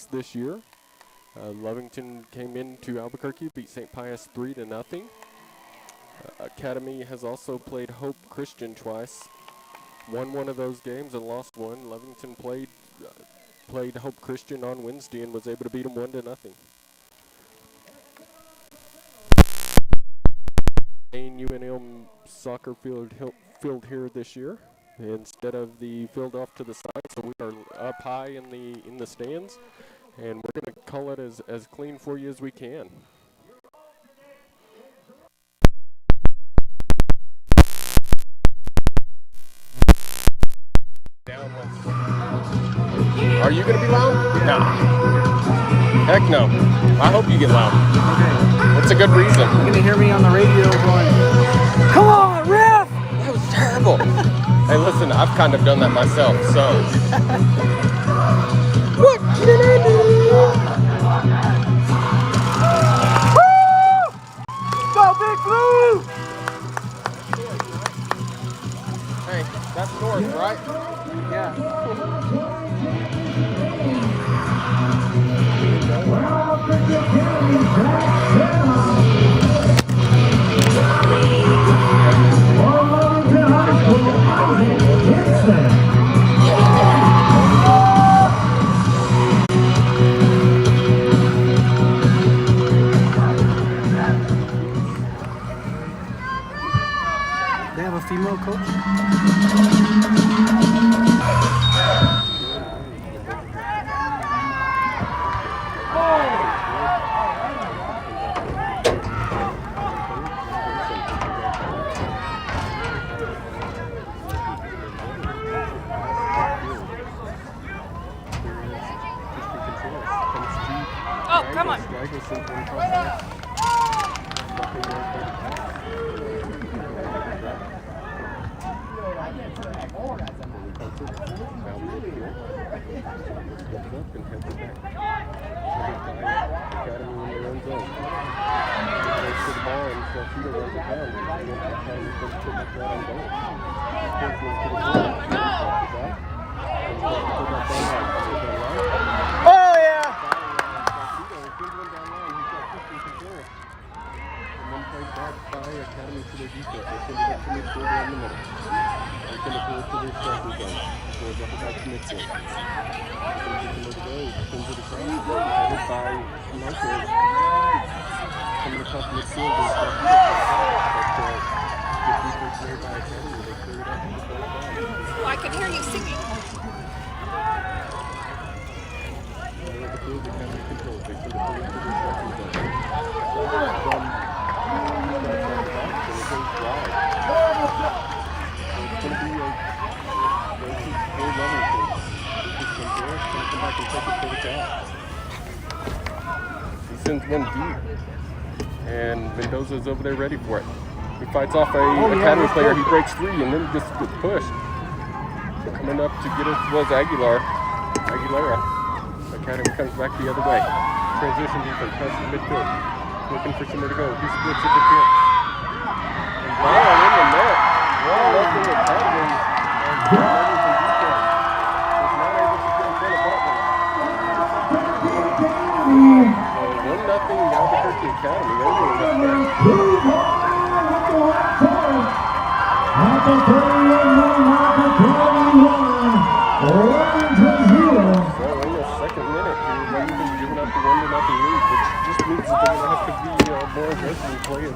twice this year. Lovington came into Albuquerque, beat St. Pius 3-0. Academy has also played Hope Christian twice, won one of those games and lost one. Lovington played Hope Christian on Wednesday and was able to beat them 1-0. Main UNL soccer field here this year instead of the field off to the side, so we are up high in the stands, and we're going to call it as clean for you as we can. Are you going to be loud? Nah. Heck no. I hope you get loud. Okay. What's a good reason? You're going to hear me on the radio going, "Come on, ref!" That was terrible. Hey, listen, I've kind of done that myself, so. What can I do? Woo! Go Big Blue! Hey, that's north, right? Yeah. They have a female coach? Oh, come on. Oh, yeah! Oh, I can hear you singing. He sends one deep, and Mendoza's over there ready for it. He fights off a Academy player. He breaks free and then just gets pushed. Coming up to get it was Aguilera. Academy comes back the other way. Transition defense, passes midfield. Looking for somewhere to go. He splits it to Pierce. And ball in the net. Well, left in the Academy. Was not able to get in front of Butler. So 1-0 Albuquerque Academy. So in the second minute, Lovington's giving up the 1-0 lead, which just means that they're going to have to be more aggressive and play an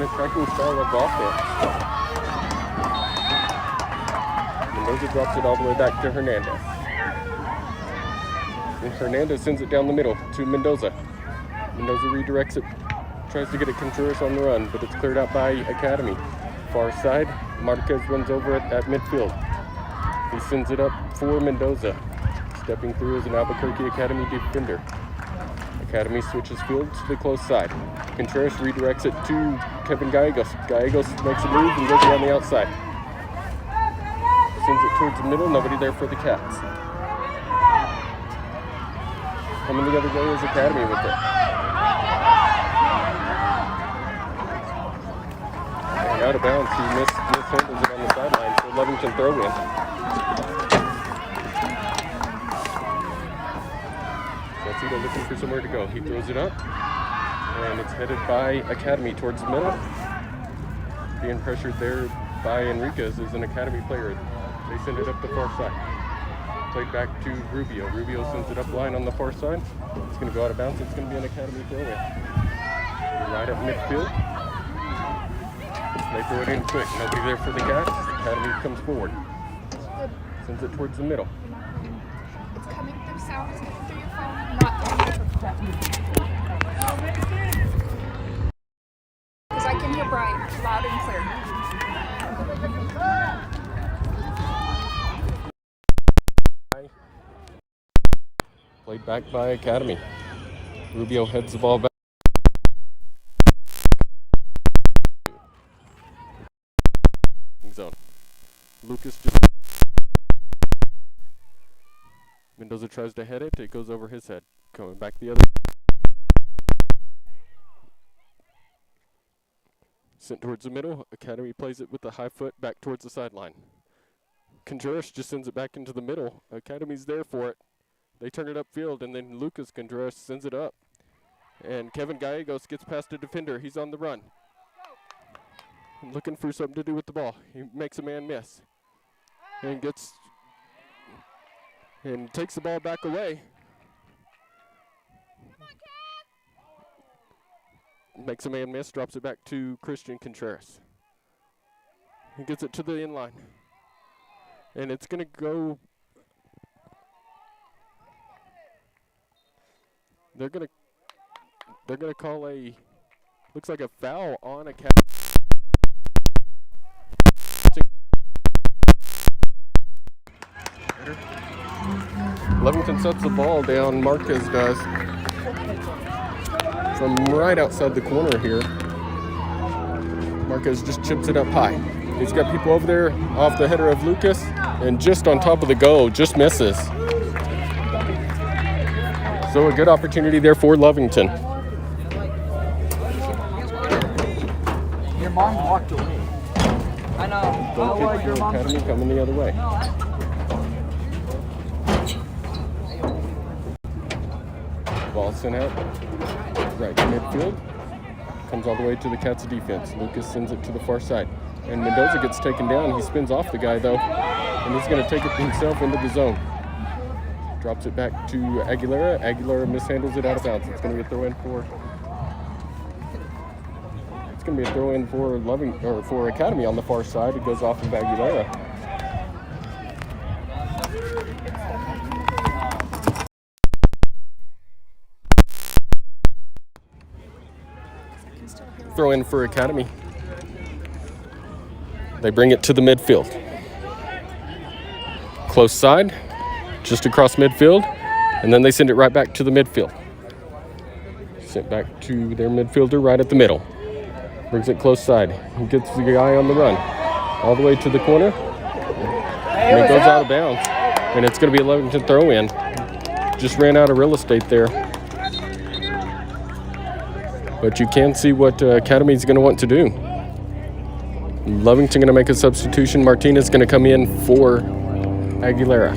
attacking style of offense. Mendoza drops it all the way back to Hernandez. And Hernandez sends it down the middle to Mendoza. Mendoza redirects it, tries to get it Contreras on the run, but it's cleared out by Academy. Far side, Marquez runs over it at midfield. He sends it up for Mendoza. Stepping through as an Albuquerque Academy defender. Academy switches field to the close side. Contreras redirects it to Kevin Gallegos. Gallegos makes a move and goes around the outside. Sends it towards the middle, nobody there for the Cats. Coming the other way is Academy with it. And out of bounds, he mishandles it on the sideline, so Lovington throw in. So Salcedo looking for somewhere to go. He throws it up, and it's headed by Academy towards the middle. Being pressured there by Enriquez as an Academy player. They send it up the far side. Played back to Rubio. Rubio sends it up line on the far side. It's going to go out of bounds. It's going to be an Academy throw-in. Right at midfield. They throw it in quick. Nobody there for the Cats. Academy comes forward. Sends it towards the middle. It's coming through sound. It's coming through your phone. Not because I can hear Brian loud and clear. Played back by Academy. Rubio heads the ball back. Zone. Lucas just. Mendoza tries to head it. It goes over his head. Coming back the other. Sent towards the middle. Academy plays it with the high foot back towards the sideline. Contreras just sends it back into the middle. Academy's there for it. They turn it upfield, and then Lucas Contreras sends it up. And Kevin Gallegos gets past a defender. He's on the run. Looking for something to do with the ball. He makes a man miss. And takes the ball back away. Makes a man miss, drops it back to Christian Contreras. He gets it to the end line. And it's going to go. They're going to call looks like a foul on Academy. Lovington sets the ball down. Marquez does. From right outside the corner here. Marquez just chips it up high. He's got people over there off the header of Lucas, and just on top of the goal, just misses. So a good opportunity there for Lovington. Your mom walked away. I know. Goal kick for Academy coming the other way. Ball sent out right to midfield. Comes all the way to the Cats' defense. Lucas sends it to the far side. And Mendoza gets taken down. He spins off the guy, though. And he's going to take it himself into the zone. Drops it back to Aguilera. Aguilera mishandles it out of bounds. It's going to be a throw-in for Academy on the far side. It goes off of Aguilera. Throw in for Academy. They bring it to the midfield. Close side, just across midfield, and then they send it right back to the midfield. Sent back to their midfielder right at the middle. Brings it close side. He gets the guy on the run. All the way to the corner. And it goes out of bounds. And it's going to be a Lovington throw-in. Just ran out of real estate there. But you can see what Academy's going to want to do. Lovington going to make a substitution. Martinez going to come in for Aguilera.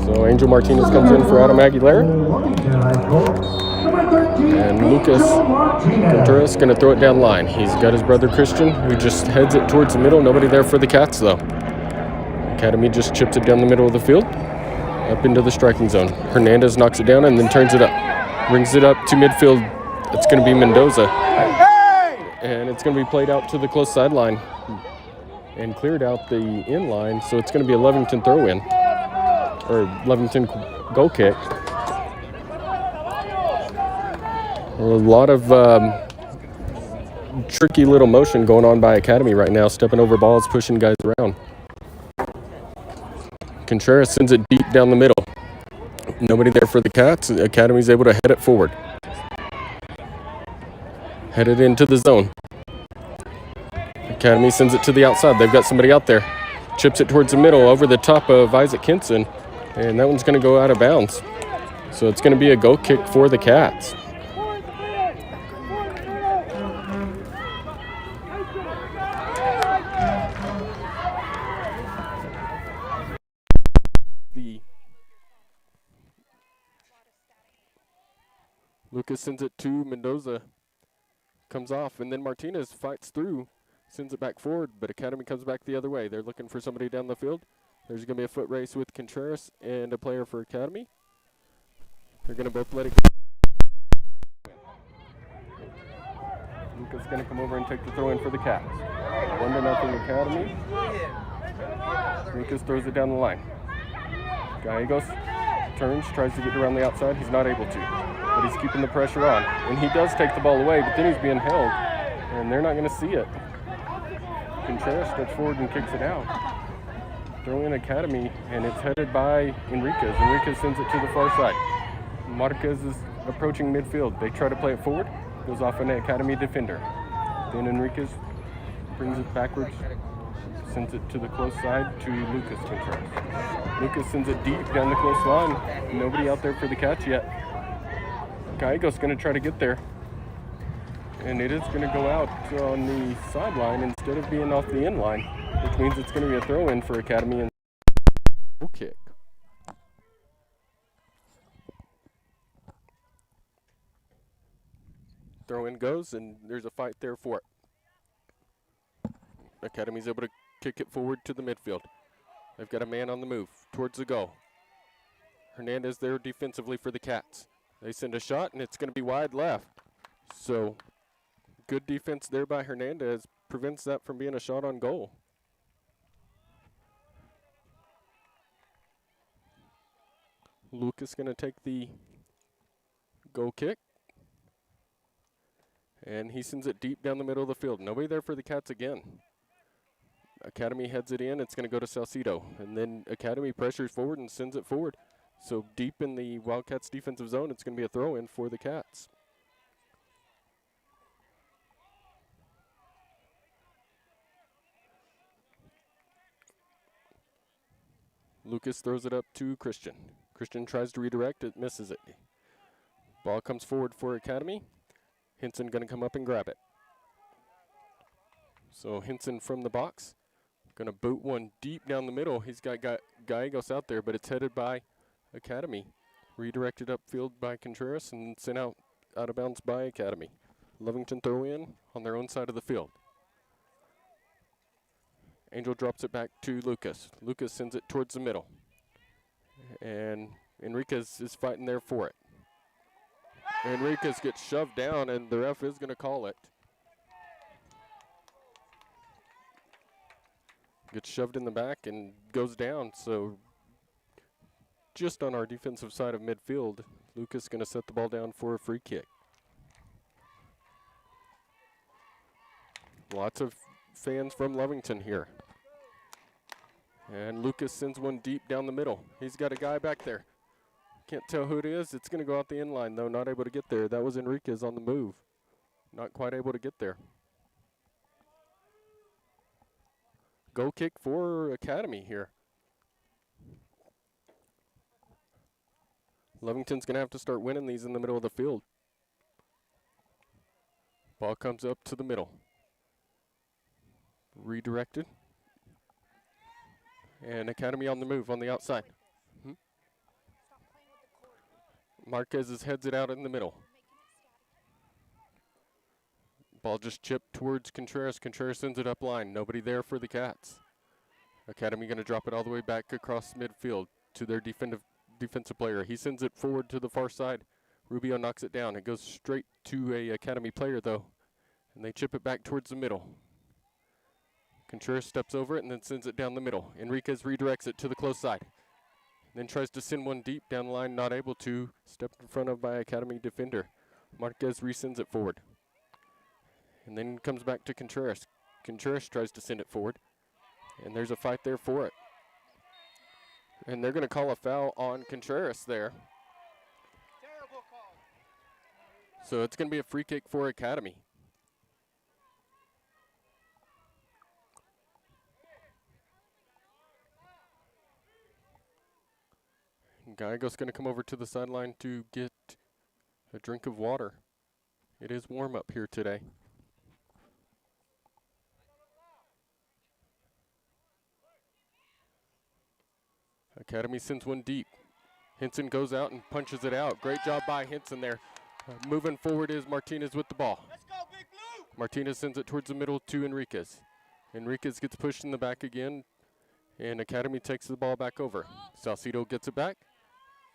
So Angel Martinez comes in for Adam Aguilera. And Lucas Contreras going to throw it down line. He's got his brother Christian, who just heads it towards the middle. Nobody there for the Cats, though. Academy just chips it down the middle of the field, up into the striking zone. Hernandez knocks it down and then turns it up. Brings it up to midfield. It's going to be Mendoza. And it's going to be played out to the close sideline and cleared out the in line. So it's going to be a Lovington throw-in, or Lovington goal kick. A lot of tricky little motion going on by Academy right now, stepping over balls, pushing guys around. Contreras sends it deep down the middle. Nobody there for the Cats. Academy's able to head it forward. Headed into the zone. Academy sends it to the outside. They've got somebody out there. Chips it towards the middle over the top of Isaac Kinson. And that one's going to go out of bounds. So it's going to be a goal kick for the Cats. Lucas sends it to Mendoza. Comes off, and then Martinez fights through, sends it back forward, but Academy comes back the other way. They're looking for somebody down the field. There's going to be a foot race with Contreras and a player for Academy. They're going to both let it go. Lucas going to come over and take the throw in for the Cats. 1-0 Academy. Lucas throws it down the line. Gallegos turns, tries to get around the outside. He's not able to, but he's keeping the pressure on. And he does take the ball away, but then he's being held, and they're not going to see it. Contreras steps forward and kicks it out. Throw in Academy, and it's headed by Enriquez. Enriquez sends it to the far side. Marquez is approaching midfield. They try to play it forward. Goes off an Academy defender. Then Enriquez brings it backwards. Sends it to the close side to Lucas Contreras. Lucas sends it deep down the close line. Nobody out there for the catch yet. Gallegos going to try to get there. And it is going to go out on the sideline instead of being off the end line, which means it's going to be a throw-in for Academy and goal kick. Throw-in goes, and there's a fight there for it. Academy's able to kick it forward to the midfield. They've got a man on the move towards the goal. Hernandez there defensively for the Cats. They send a shot, and it's going to be wide left. So good defense there by Hernandez prevents that from being a shot on goal. Lucas going to take the goal kick. And he sends it deep down the middle of the field. Nobody there for the Cats again. Academy heads it in. It's going to go to Salcido. And then Academy pressures forward and sends it forward. So deep in the Wildcats defensive zone, it's going to be a throw-in for the Cats. Lucas throws it up to Christian. Christian tries to redirect. It misses it. Ball comes forward for Academy. Henson going to come up and grab it. So Henson from the box. Going to boot one deep down the middle. He's got Gallegos out there, but it's headed by Academy. Redirected upfield by Contreras and sent out of bounds by Academy. Lovington throw in on their own side of the field. Angel drops it back to Lucas. Lucas sends it towards the middle. And Enriquez is fighting there for it. Enriquez gets shoved down, and the ref is going to call it. Gets shoved in the back and goes down, so just on our defensive side of midfield, Lucas going to set the ball down for a free kick. Lots of fans from Lovington here. And Lucas sends one deep down the middle. He's got a guy back there. Can't tell who it is. It's going to go out the end line, though. Not able to get there. That was Enriquez on the move. Not quite able to get there. Goal kick for Academy here. Lovington's going to have to start winning these in the middle of the field. Ball comes up to the middle. Redirected. And Academy on the move on the outside. Marquez heads it out in the middle. Ball just chipped towards Contreras. Contreras sends it up line. Nobody there for the Cats. Academy going to drop it all the way back across midfield to their defensive player. He sends it forward to the far side. Rubio knocks it down. It goes straight to a Academy player, though. And they chip it back towards the middle. Contreras steps over it and then sends it down the middle. Enriquez redirects it to the close side. Then tries to send one deep down the line, not able to. Stepped in front of by Academy defender. Marquez resends it forward. And then comes back to Contreras. Contreras tries to send it forward. And there's a fight there for it. And they're going to call a foul on Contreras there. Terrible call. So it's going to be a free kick for Academy. Gallegos going to come over to the sideline to get a drink of water. It is warm up here today. Academy sends one deep. Henson goes out and punches it out. Great job by Henson there. Moving forward is Martinez with the ball. Martinez sends it towards the middle to Enriquez. Enriquez gets pushed in the back again, and Academy takes the ball back over. Salcido gets it back,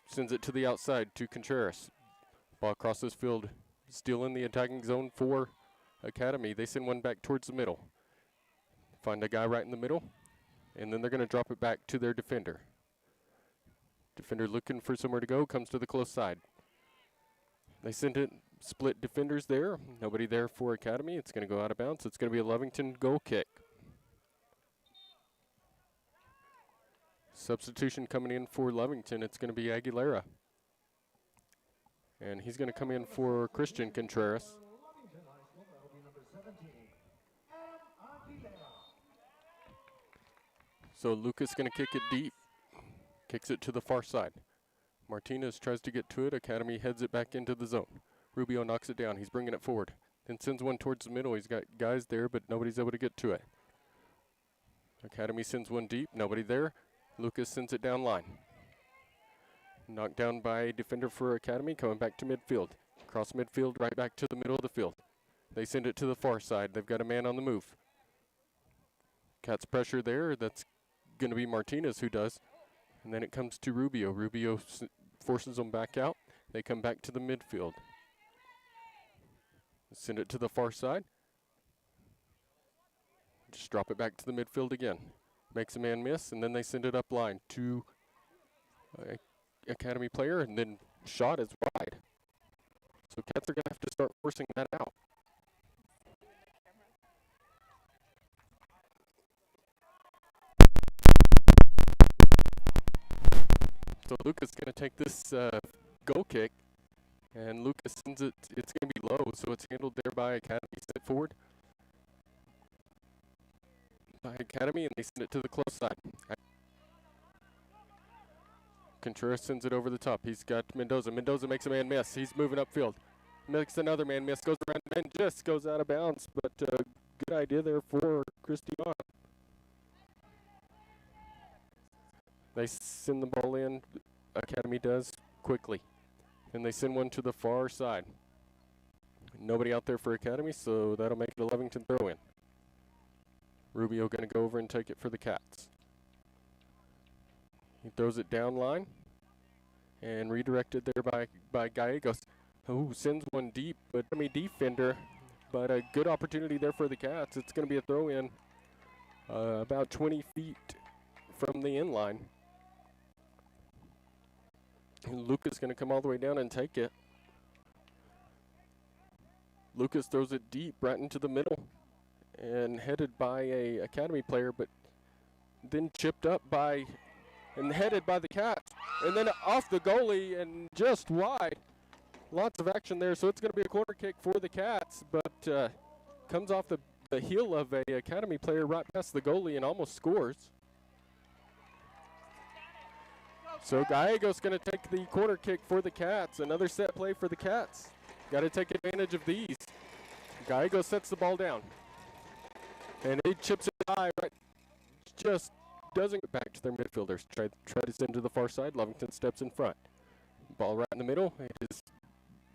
sends it to the outside to Contreras. Ball crosses field, still in the attacking zone for Academy. They send one back towards the middle. Find a guy right in the middle, and then they're going to drop it back to their defender. Defender looking for somewhere to go, comes to the close side. They send it, split defenders there. Nobody there for Academy. It's going to go out of bounds. It's going to be a Lovington goal kick. Substitution coming in for Lovington. It's going to be Aguilera. And he's going to come in for Christian Contreras. So Lucas going to kick it deep. Kicks it to the far side. Martinez tries to get to it. Academy heads it back into the zone. Rubio knocks it down. He's bringing it forward. Then sends one towards the middle. He's got guys there, but nobody's able to get to it. Academy sends one deep. Nobody there. Lucas sends it down line. Knocked down by a defender for Academy. Coming back to midfield. Cross midfield, right back to the middle of the field. They send it to the far side. They've got a man on the move. Cats pressure there. That's going to be Martinez who does. And then it comes to Rubio. Rubio forces them back out. They come back to the midfield. Send it to the far side. Just drop it back to the midfield again. Makes a man miss, and then they send it up line to Academy player, and then shot is wide. So Cats are going to have to start forcing that out. So Lucas is going to take this goal kick, and Lucas sends it. It's going to be low, so it's handled there by Academy. Set forward by Academy, and they send it to the close side. Contreras sends it over the top. He's got Mendoza. Mendoza makes a man miss. He's moving upfield. Makes another man miss. Goes around and just goes out of bounds, but good idea there for Christian. They send the ball in, Academy does, quickly. And they send one to the far side. Nobody out there for Academy, so that'll make it a Lovington throw in. Rubio going to go over and take it for the Cats. He throws it down line and redirected there by Gallegos, who sends one deep, but enemy defender, but a good opportunity there for the Cats. It's going to be a throw in about 20 feet from the end line. And Lucas going to come all the way down and take it. Lucas throws it deep right into the middle and headed by a Academy player, but then chipped up by and headed by the Cats. And then off the goalie and just wide. Lots of action there, so it's going to be a corner kick for the Cats, but comes off the heel of a Academy player right past the goalie and almost scores. So Gallegos going to take the corner kick for the Cats. Another set play for the Cats. Got to take advantage of these. Gallegos sets the ball down. And he chips it high, right? Just doesn't get back to their midfielders. Try to send to the far side. Lovington steps in front. Ball right in the middle. It is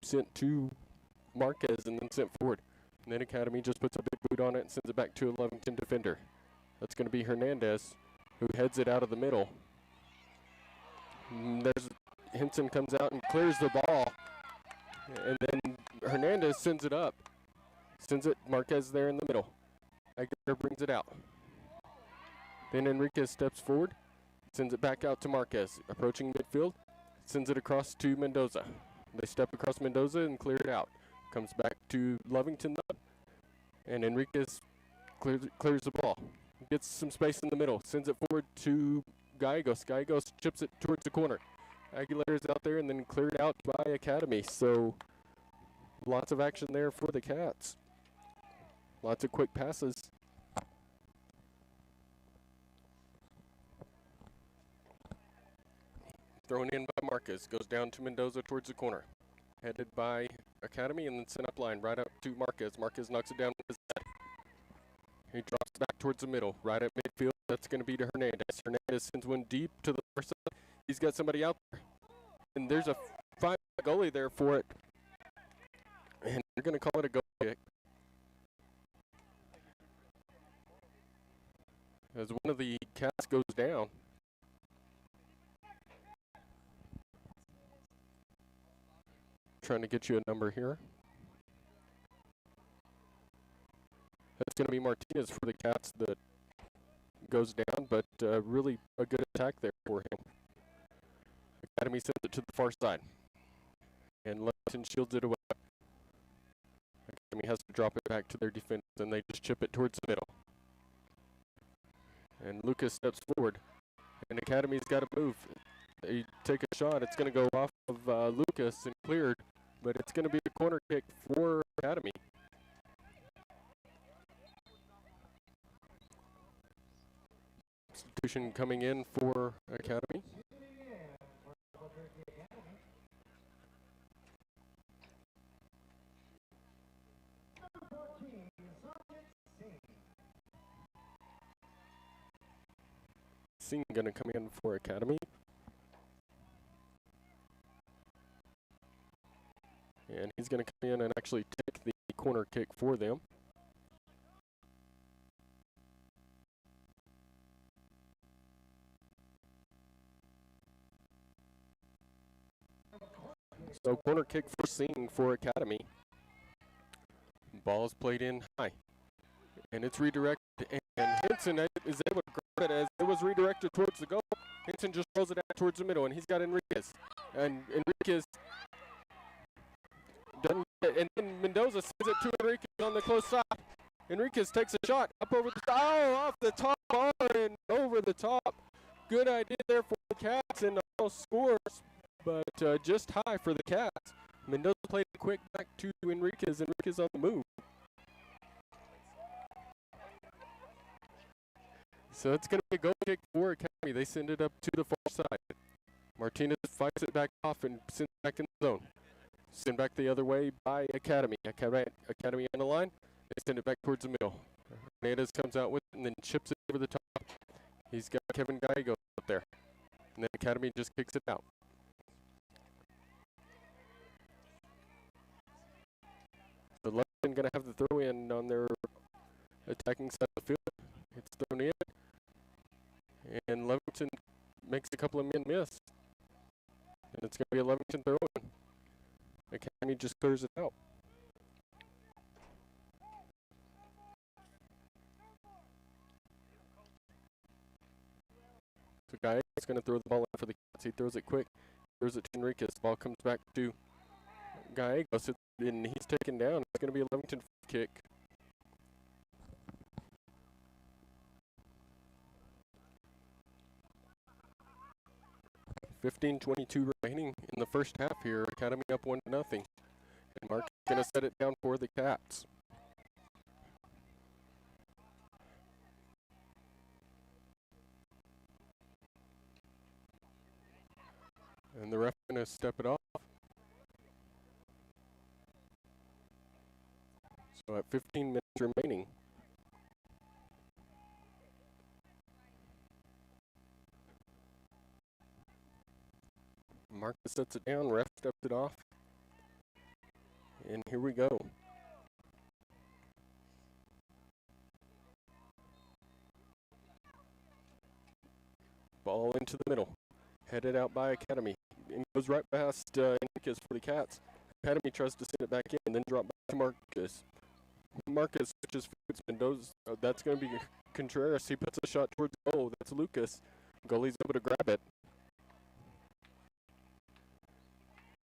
sent to Marquez and then sent forward. And then Academy just puts a big boot on it and sends it back to a Lovington defender. That's going to be Hernandez, who heads it out of the middle. There's Henson comes out and clears the ball, and then Hernandez sends it up. Sends it, Marquez there in the middle. Aguirre brings it out. Then Enriquez steps forward, sends it back out to Marquez. Approaching midfield, sends it across to Mendoza. They step across Mendoza and clear it out. Comes back to Lovington, and Enriquez clears the ball. Gets some space in the middle, sends it forward to Gallegos. Gallegos chips it towards the corner. Aguilera's out there and then cleared out by Academy. So lots of action there for the Cats. Lots of quick passes. Thrown in by Marquez. Goes down to Mendoza towards the corner. Headed by Academy and then sent up line right up to Marquez. Marquez knocks it down with his head. He drops back towards the middle, right at midfield. That's going to be to Hernandez. Hernandez sends one deep to the far side. He's got somebody out there. And there's a 5 goalie there for it. They're going to call it a goal kick. As one of the Cats goes down. Trying to get you a number here. That's going to be Martinez for the Cats that goes down, but really a good attack there for him. Academy sends it to the far side. And Lovington shields it away. Academy has to drop it back to their defense, and they just chip it towards the middle. And Lucas steps forward, and Academy's got to move. They take a shot. It's going to go off of Lucas and cleared, but it's going to be a corner kick for Academy. Substitution coming in for Academy. Singh going to come in for Academy. And he's going to come in and actually take the corner kick for them. So corner kick for Singh for Academy. Ball is played in high. And it's redirected. And Henson is able to grab it as it was redirected towards the goal. Henson just throws it out towards the middle, and he's got Enriquez. And Enriquez doesn't get it. And then Mendoza sends it to Enriquez on the close side. Enriquez takes a shot up over the off the top bar and over the top. Good idea there for the Cats, and almost scores, but just high for the Cats. Mendoza played it quick back to Enriquez. Enriquez on the move. So it's going to be a goal kick for Academy. They send it up to the far side. Martinez fights it back off and sends it back in the zone. Send back the other way by Academy. Academy on the line. They send it back towards the middle. Hernandez comes out with it and then chips it over the top. He's got Kevin Gallegos up there. And then Academy just kicks it out. So Lovington going to have the throw in on their attacking side of the field. It's thrown in. And Lovington makes a couple of men miss. And it's going to be a Lovington throw-in. Academy just clears it out. So Gallegos is going to throw the ball in for the Cats. He throws it quick. Throws it to Enriquez. Ball comes back to Gallegos. And he's taken down. It's going to be a Lovington kick. 15:22 remaining in the first half here. Academy up 1-0. And Mark is going to set it down for the Cats. And the ref is going to step it off. So at 15 minutes remaining. Marcus sets it down, ref steps it off. And here we go. Ball into the middle. Headed out by Academy. And goes right past Enriquez for the Cats. Academy tries to send it back in and then drop back to Marcus. Marcus switches fields. Mendoza. That's going to be Contreras. He puts a shot towards goal. That's Lucas. Goalie's able to grab it.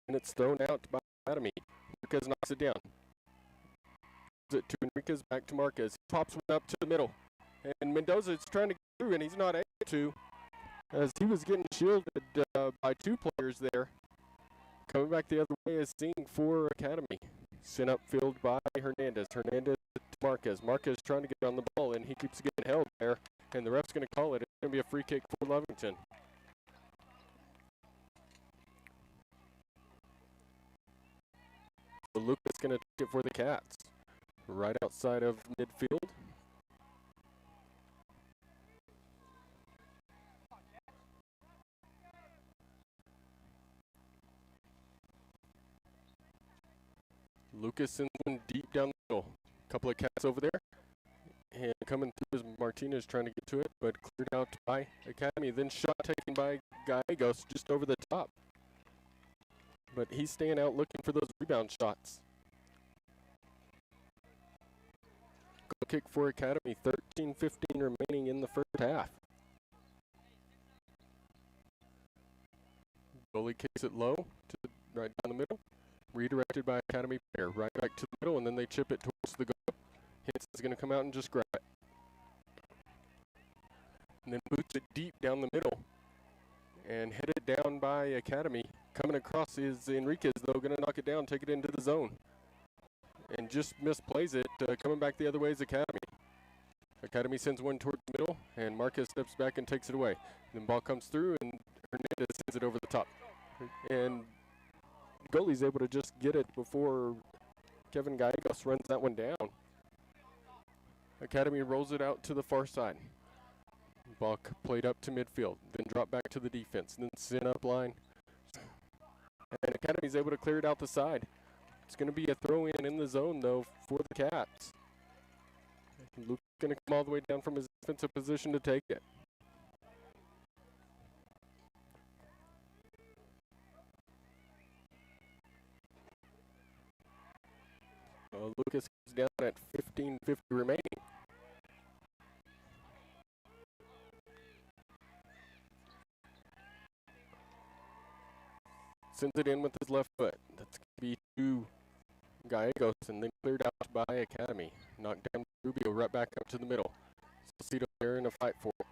And it's thrown out by Academy. Marquez knocks it down. Gives it to Enriquez, back to Marquez. He pops one up to the middle. And Mendoza is trying to get through, and he's not able to, as he was getting shielded by two players there. Coming back the other way is Singh for Academy. Sent upfield by Hernandez. Hernandez to Marquez. Marquez trying to get on the ball, and he keeps getting held there. And the ref's going to call it. It's going to be a free kick for Lovington. So Lucas going to take it for the Cats. Right outside of midfield. Lucas in one deep down the middle. Couple of cats over there. And coming through is Martinez trying to get to it, but cleared out by Academy. Then shot taken by Gallegos just over the top. But he's staying out looking for those rebound shots. Goal kick for Academy, 13-15 remaining in the first half. Goalie kicks it low to right down the middle. Redirected by Academy player. Right back to the middle, and then they chip it towards the goal. Hinson's going to come out and just grab it. And then boots it deep down the middle. And headed down by Academy. Coming across is Enriquez, though, going to knock it down, take it into the zone. And just misplays it. Coming back the other way is Academy. Academy sends one towards the middle, and Marquez steps back and takes it away. Then ball comes through, and Hernandez sends it over the top. And goalie's able to just get it before Kevin Gallegos runs that one down. Academy rolls it out to the far side. Ball played up to midfield, then drop back to the defense, then send up line. And Academy's able to clear it out the side. It's going to be a throw in the zone, though, for the Cats. Luke's going to come all the way down from his defensive position to take it. Lucas is down at 15:50 remaining. Sends it in with his left foot. That's going to be to Gallegos, and then cleared out by Academy. Knocked down Rubio right back up to the middle. Salcido there in a fight for it.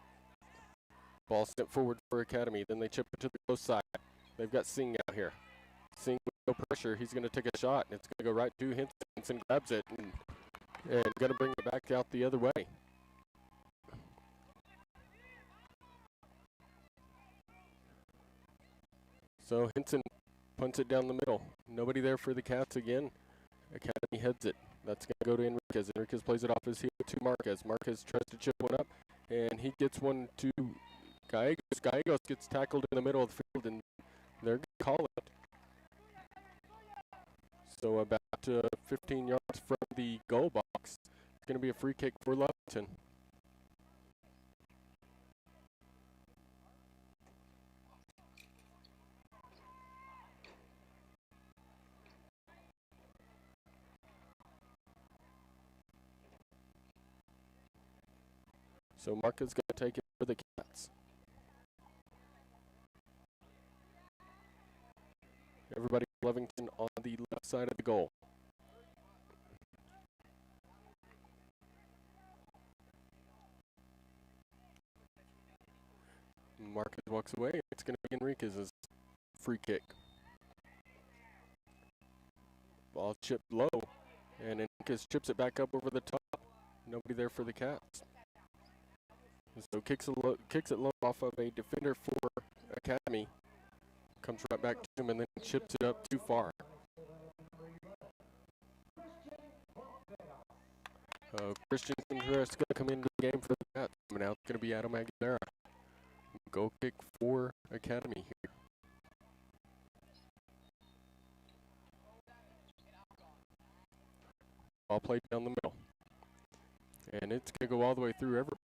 Ball sent forward for Academy. Then they chip it to the close side. They've got Singh out here. Singh with no pressure. He's going to take a shot, and it's going to go right to Hinson. Hinson grabs it and going to bring it back out the other way. So Hinson punts it down the middle. Nobody there for the Cats again. Academy heads it. That's going to go to Enriquez. Enriquez plays it off his heel to Marquez. Marquez tries to chip one up, and he gets one to Gallegos. Gallegos gets tackled in the middle of the field, and they're going to call it. So about 15 yards from the goal box. It's going to be a free kick for Lovington. So Mark is going to take it for the Cats. Everybody Lovington on the left side of the goal. Marquez walks away. It's going to be Enriquez's free kick. Ball chipped low, and Enriquez chips it back up over the top. Nobody there for the Cats. So kicks it low off of a defender for Academy. Comes right back to him and then chips it up too far. Christian Contreras is going to come into the game for the Cats. Now it's going to be Adam Aguilera. Goal kick for Academy here. Ball played down the middle. And it's going to go all the way through everybody.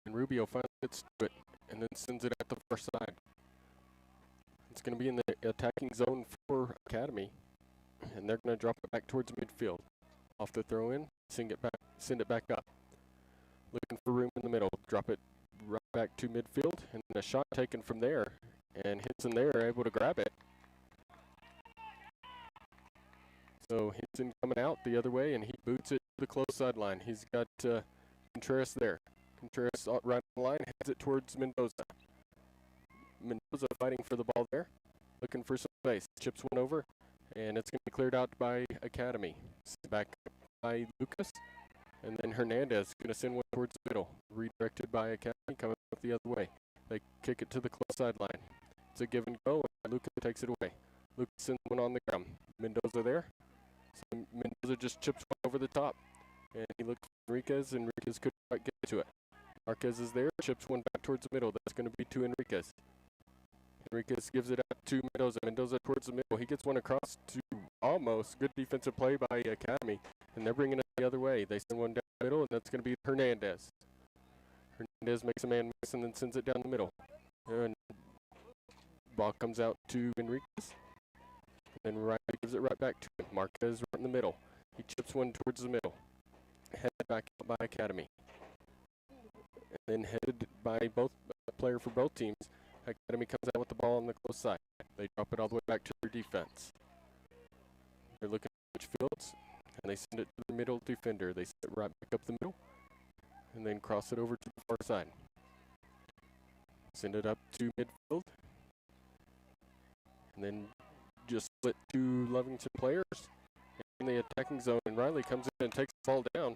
And Rubio finally gets to it and then sends it at the far side. It's going to be in the attacking zone for Academy. And they're going to drop it back towards midfield. Off the throw in, send it back up. Looking for room in the middle. Drop it right back to midfield. And a shot taken from there. And Hinson there able to grab it. So Hinson coming out the other way, and he boots it to the close sideline. He's got Contreras there. Contreras right on the line, heads it towards Mendoza. Mendoza fighting for the ball there, looking for some space. Chips one over, and it's going to be cleared out by Academy. Back by Lucas, and then Hernandez going to send one towards the middle. Redirected by Academy, coming up the other way. They kick it to the close sideline. It's a give and go, and Lucas takes it away. Lucas sends one on the ground. Mendoza there. So Mendoza just chips one over the top, and he looks for Enriquez, and Enriquez couldn't quite get to it. Marquez is there, chips one back towards the middle. That's going to be to Enriquez. Enriquez gives it out to Mendoza. Mendoza towards the middle. He gets one across to almost. Good defensive play by Academy. And they're bringing it the other way. They send one down the middle, and that's going to be Hernandez. Hernandez makes a man miss and then sends it down the middle. And ball comes out to Enriquez. And Riley gives it right back to him. Marquez right in the middle. He chips one towards the middle. Headed back out by Academy. And then headed by both player for both teams. Academy comes out with the ball on the close side. They drop it all the way back to their defense. They're looking at which fields, and they send it to the middle defender. They send it right back up the middle, and then cross it over to the far side. Send it up to midfield, and then just split two Lovington players in the attacking zone. And Riley comes in and takes the ball down.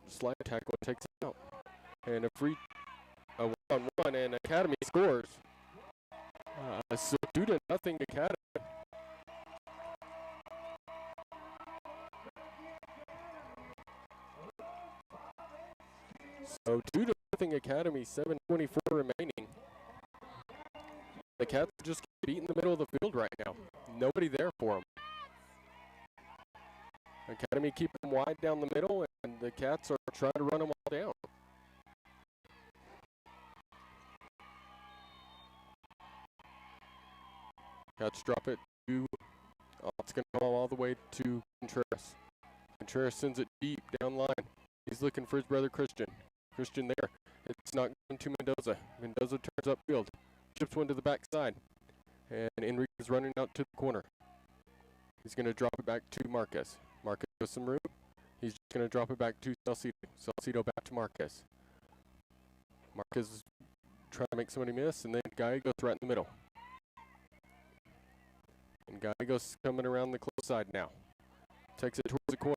Slide tackle takes it out. And a one-on-one, and Academy scores. So 2-0 Academy. So 2-0 Academy, 7:24 remaining. The Cats just get beat in the middle of the field right now. Nobody there for them. Academy keep them wide down the middle, and the Cats are trying to run them all down. Cats drop it to, it's going to go all the way to Contreras. Contreras sends it deep down line. He's looking for his brother Christian. Christian there. It's not going to Mendoza. Mendoza turns upfield. Chips one to the backside. And Enriquez running out to the corner. He's going to drop it back to Marquez. Marquez with some room. He's just going to drop it back to Salcido. Salcido back to Marquez. Marquez is trying to make somebody miss, and then Gallegos right in the middle. And Gallegos coming around the close side now. Takes it towards the corner.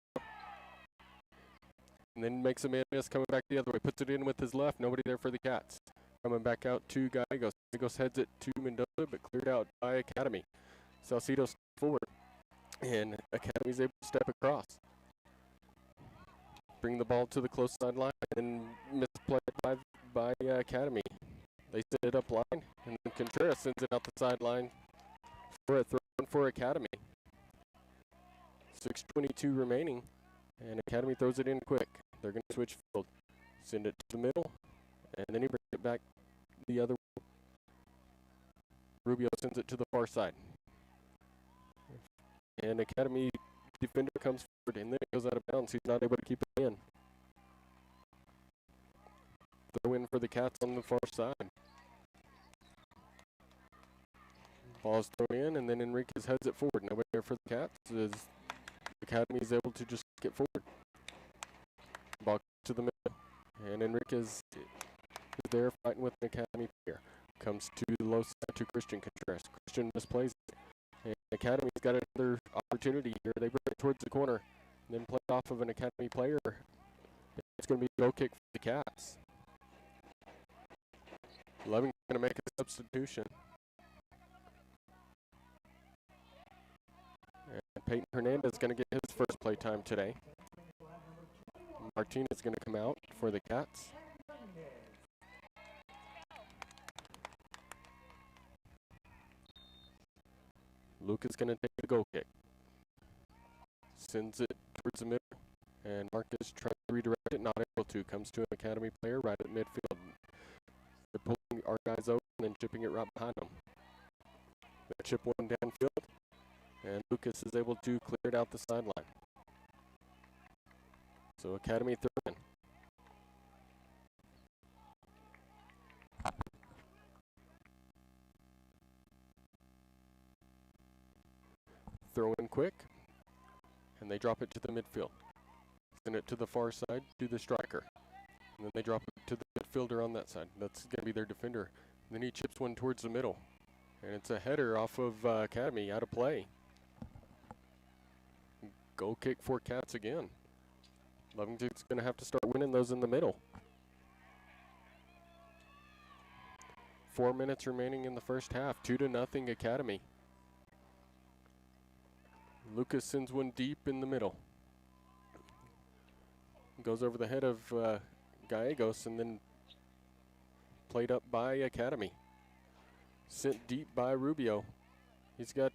And then makes a man miss coming back the other way. Puts it in with his left. Nobody there for the Cats. Coming back out to Gallegos. Gallegos heads it to Mendoza, but cleared out by Academy. Salcido steps forward. And Academy's able to step across. Bring the ball to the close sideline and misplayed by Academy. They set it up line, and then Contreras sends it out the sideline for a throw for Academy. 6:22 remaining, and Academy throws it in quick. They're going to switch field. Send it to the middle, and then he brings it back the other way. Rubio sends it to the far side. And Academy defender comes forward, and then it goes out of bounds. He's not able to keep it in. Throw in for the Cats on the far side. Ball's thrown in, and then Enriquez heads it forward. Nobody there for the Cats as Academy is able to just get forward. Ball to the middle, and Enriquez is there fighting with an Academy player. Comes to the low side to Christian Contreras. Christian misplays it. And Academy's got another opportunity here. They bring it towards the corner, and then play it off of an Academy player. It's going to be a goal kick for the Cats. Lovington's going to make a substitution. And Peyton Hernandez is going to get his first play time today. Martinez is going to come out for the Cats. Luke is going to take the goal kick. Sends it towards the middle, and Marcus tries to redirect it, not able to. Comes to an Academy player right at midfield. They're pulling our guys over and then chipping it right behind them. They chip one downfield, and Lucas is able to clear it out the sideline. So Academy throw in. Throw in quick, and they drop it to the midfield. Send it to the far side to the striker. And then they drop it to the midfielder on that side. That's going to be their defender. And then he chips one towards the middle. And it's a header off of Academy, out of play. Goal kick for Cats again. Lovington's going to have to start winning those in the middle. 4 minutes remaining in the first half. 2-0 Academy. Lucas sends one deep in the middle. Goes over the head of Gallegos and then played up by Academy. Sent deep by Rubio. He's got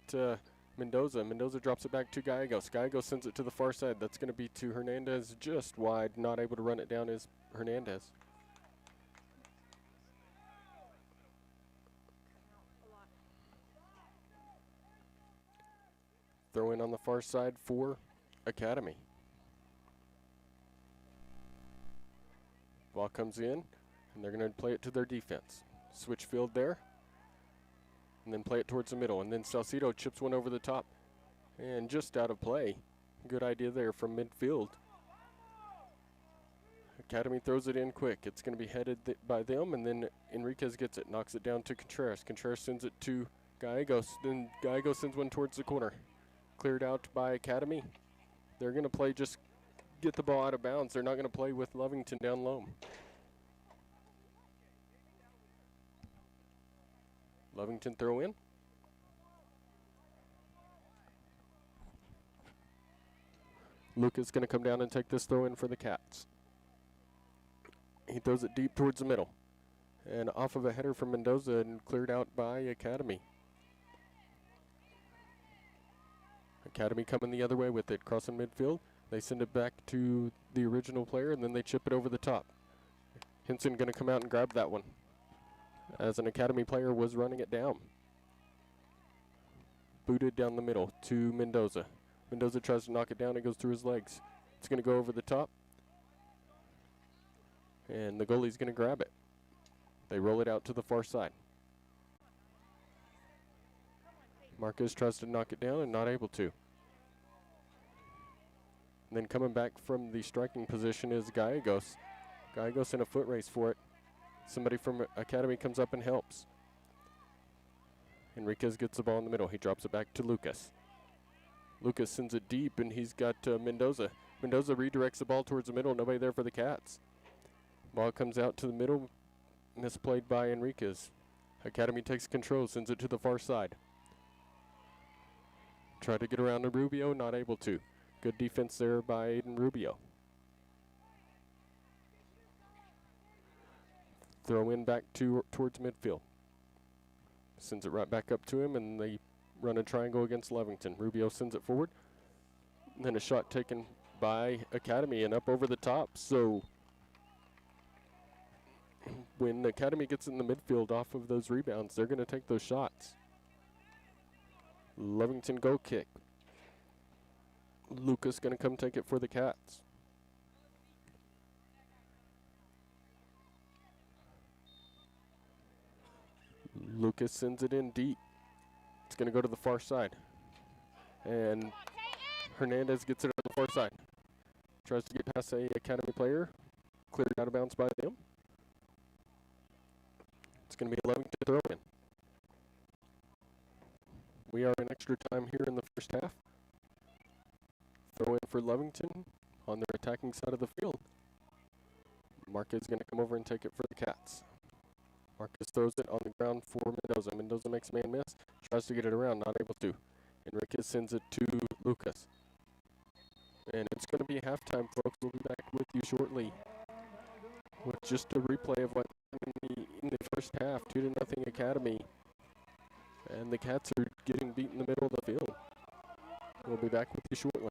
Mendoza. Mendoza drops it back to Gallegos. Gallegos sends it to the far side. That's going to be to Hernandez, just wide. Not able to run it down is Hernandez. Throw in on the far side for Academy. Ball comes in, and they're going to play it to their defense. Switch field there, and then play it towards the middle. And then Salcido chips one over the top, and just out of play. Good idea there from midfield. Academy throws it in quick. It's going to be headed by them, and then Enriquez gets it, knocks it down to Contreras. Contreras sends it to Gallegos. Then Gallegos sends one towards the corner. Cleared out by Academy. They're going to play just get the ball out of bounds. They're not going to play with Lovington down low. Lovington throw in. Luca's going to come down and take this throw in for the Cats. He throws it deep towards the middle. And off of a header from Mendoza and cleared out by Academy. Academy coming the other way with it, crossing midfield. They send it back to the original player, and then they chip it over the top. Henson going to come out and grab that one, as an Academy player was running it down. Booted down the middle to Mendoza. Mendoza tries to knock it down. It goes through his legs. It's going to go over the top, and the goalie's going to grab it. They roll it out to the far side. Marquez tries to knock it down and not able to. And then coming back from the striking position is Gallegos. Gallegos in a foot race for it. Somebody from Academy comes up and helps. Enriquez gets the ball in the middle. He drops it back to Lucas. Lucas sends it deep, and he's got Mendoza. Mendoza redirects the ball towards the middle. Nobody there for the Cats. Ball comes out to the middle. Misplayed by Enriquez. Academy takes control, sends it to the far side. Tried to get around to Rubio, not able to. Good defense there by Aiden Rubio. Throw in back towards midfield. Sends it right back up to him, and they run a triangle against Lovington. Rubio sends it forward. And then a shot taken by Academy and up over the top. So when Academy gets in the midfield off of those rebounds, they're going to take those shots. Lovington goal kick. Lucas going to come take it for the Cats. Lucas sends it in deep. It's going to go to the far side. And Hernandez gets it on the far side. Tries to get past a Academy player. Cleared out of bounds by them. It's going to be Lovington throw in. We are in extra time here in the first half. Throw in for Lovington on their attacking side of the field. Marquez is going to come over and take it for the Cats. Marquez throws it on the ground for Mendoza. Mendoza makes a man miss. Tries to get it around, not able to. Enriquez sends it to Lucas. And it's going to be halftime, folks. We'll be back with you shortly with just a replay of what happened in the first half. 2-0 Academy. And the Cats are getting beat in the middle of the field. We'll be back with you shortly.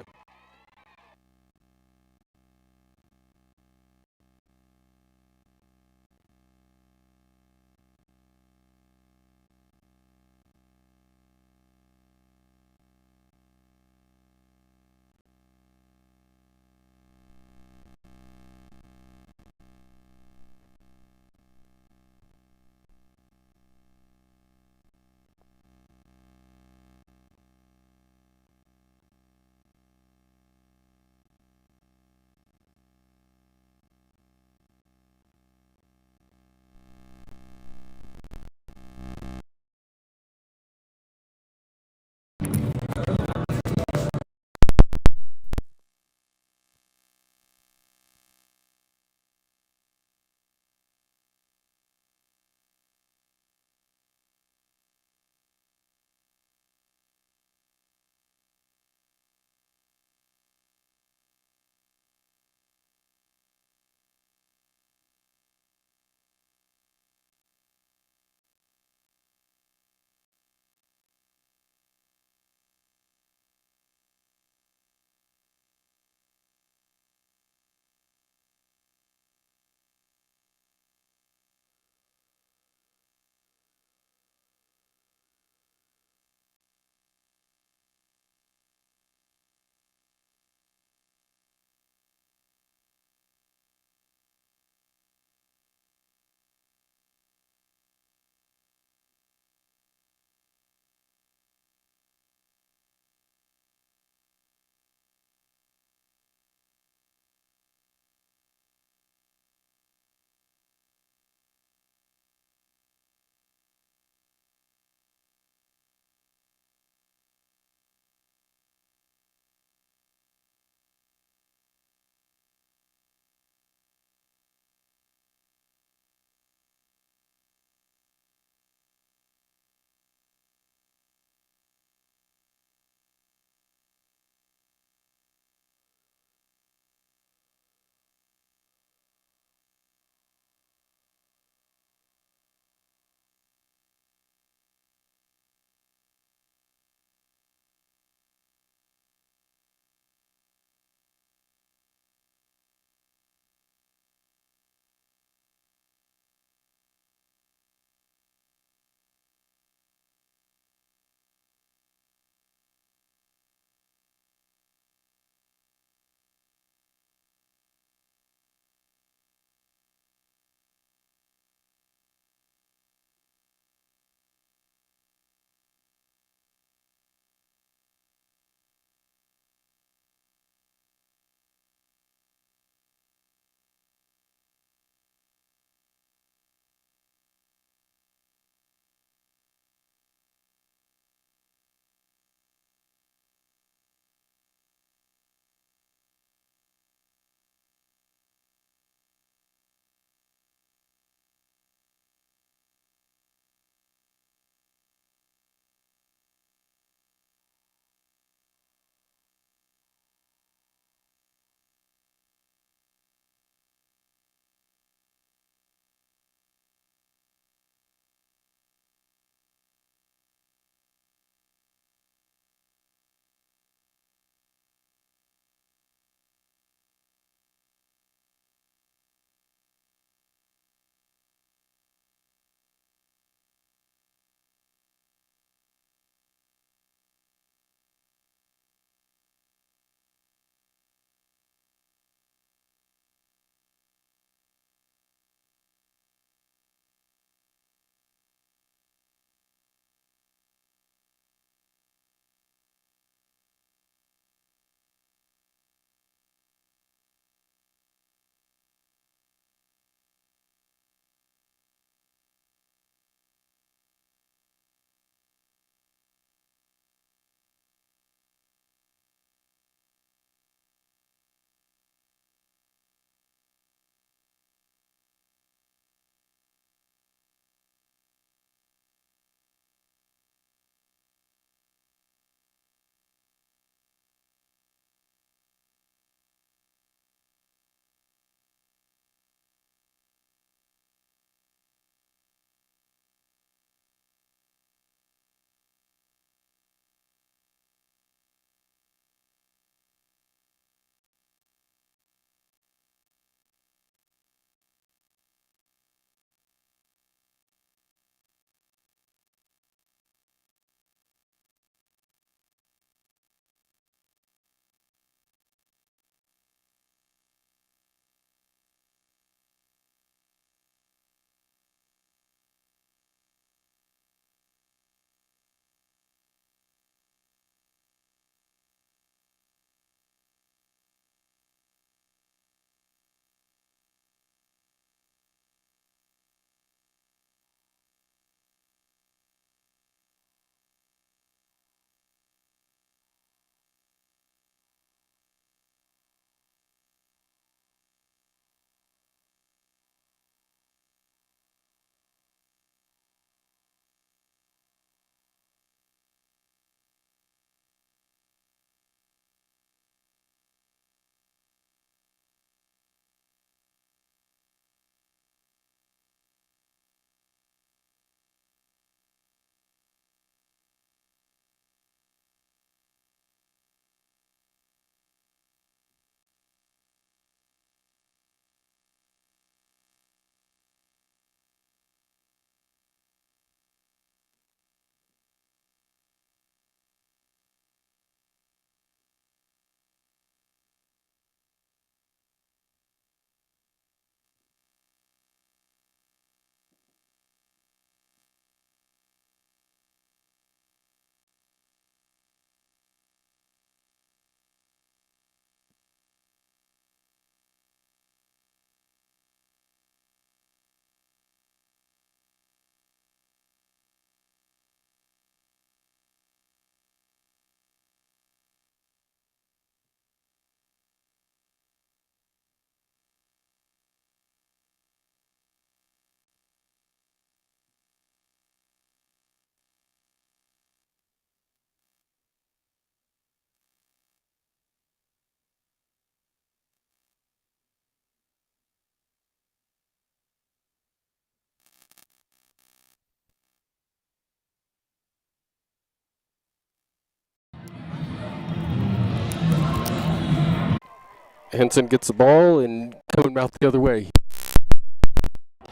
Henson gets the ball and coming out the other way.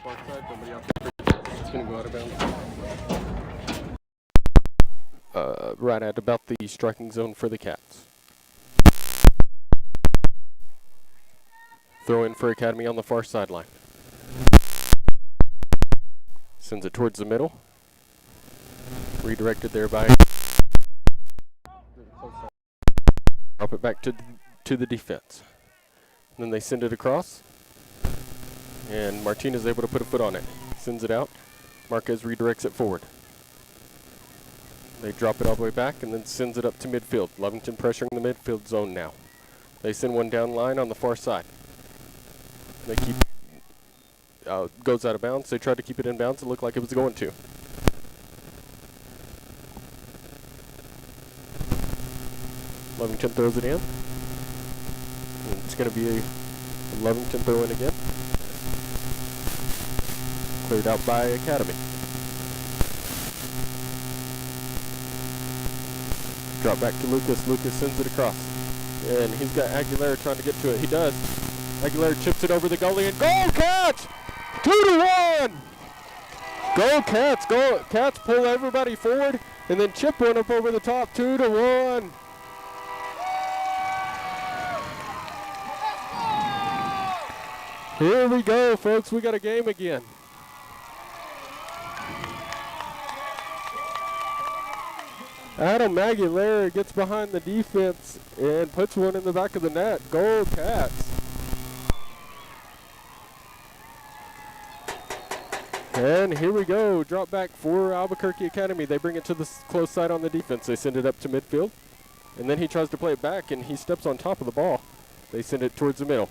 Far side, nobody out there. It's going to go out of bounds. Right at about the striking zone for the Cats. Throw in for Academy on the far sideline. Sends it towards the middle. Redirected there by. Drop it back to the defense. And then they send it across. And Martinez is able to put a foot on it. Sends it out. Marquez redirects it forward. They drop it all the way back and then sends it up to midfield. Lovington pressuring the midfield zone now. They send one down line on the far side. They keep, goes out of bounds. They tried to keep it in bounds. It looked like it was going to. Lovington throws it in. And it's going to be a Lovington throw in again. Cleared out by Academy. Drop back to Lucas. Lucas sends it across. And he's got Aguilera trying to get to it. He does. Aguilera chips it over the goalie and goal Cats! 2-1! Go Cats! Go Cats! Pull everybody forward and then chip one up over the top. 2-1. Here we go, folks. We got a game again. Adam Aguilera gets behind the defense and puts one in the back of the net. Goal Cats. And here we go. Drop back for Albuquerque Academy. They bring it to the close side on the defense. They send it up to midfield. And then he tries to play it back and he steps on top of the ball. They send it towards the middle.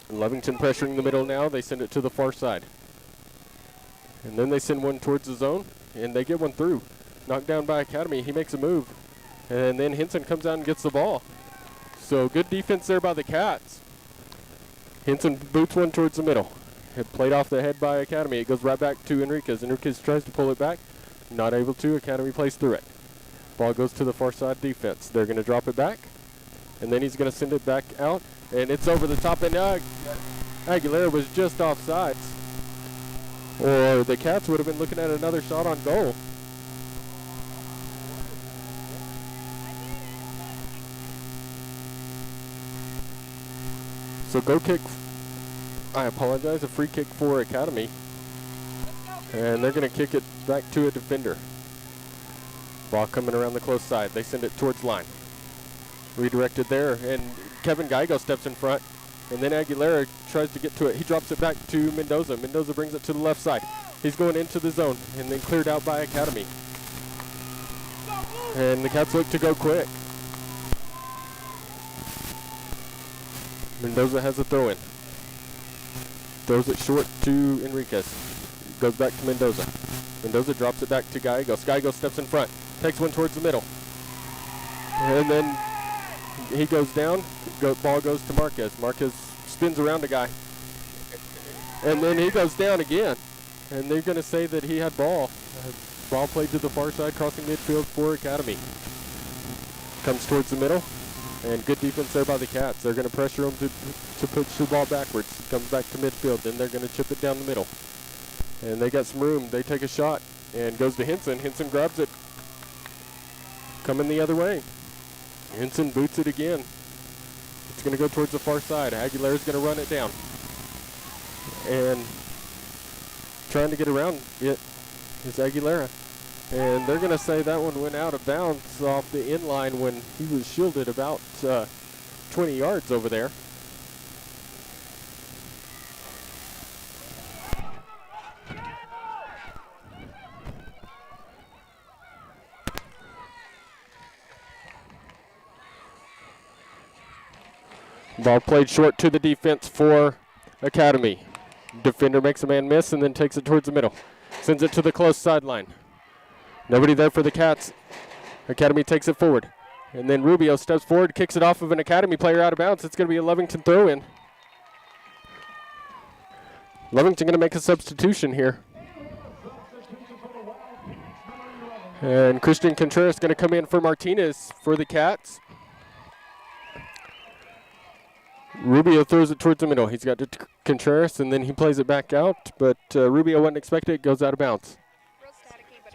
And Lovington pressuring the middle now. They send it to the far side. And then they send one towards the zone and they get one through. Knocked down by Academy. He makes a move. And then Henson comes out and gets the ball. So good defense there by the Cats. Henson boots one towards the middle. It played off the head by Academy. It goes right back to Enriquez. Enriquez tries to pull it back. Not able to. Academy plays through it. Ball goes to the far side defense. They're going to drop it back. And then he's going to send it back out. And it's over the top. And Aguilera was just off sides. Or the Cats would have been looking at another shot on goal. So go kick, I apologize, a free kick for Academy. And they're going to kick it back to a defender. Ball coming around the close side. They send it towards line. Redirected there, and Kevin Gallegos steps in front. And then Aguilera tries to get to it. He drops it back to Mendoza. Mendoza brings it to the left side. He's going into the zone, and then cleared out by Academy. And the Cats look to go quick. Mendoza has a throw-in. Throws it short to Enriquez. Goes back to Mendoza. Mendoza drops it back to Gallegos. Gallegos steps in front. Takes one towards the middle. And then he goes down. Ball goes to Marquez. Marquez spins around the guy. And then he goes down again. And they're going to say that he had ball. Ball played to the far side, crossing midfield for Academy. Comes towards the middle. And good defense there by the Cats. They're going to pressure them to push the ball backwards. Comes back to midfield. Then they're going to chip it down the middle. And they got some room. They take a shot. And goes to Henson. Henson grabs it. Coming the other way. Henson boots it again. It's going to go towards the far side. Aguilera's going to run it down. And trying to get around it is Aguilera. And they're going to say that one went out of bounds off the inline when he was shielded about 20 yards over there. Ball played short to the defense for Academy. Defender makes a man miss and then takes it towards the middle. Sends it to the close sideline. Nobody there for the Cats. Academy takes it forward. And then Rubio steps forward, kicks it off of an Academy player out of bounds. It's going to be a Lovington throw-in. Lovington going to make a substitution here. And Christian Contreras going to come in for Martinez for the Cats. Rubio throws it towards the middle. He's got Contreras, and then he plays it back out, but Rubio wasn't expecting it. Goes out of bounds. Real staticky, but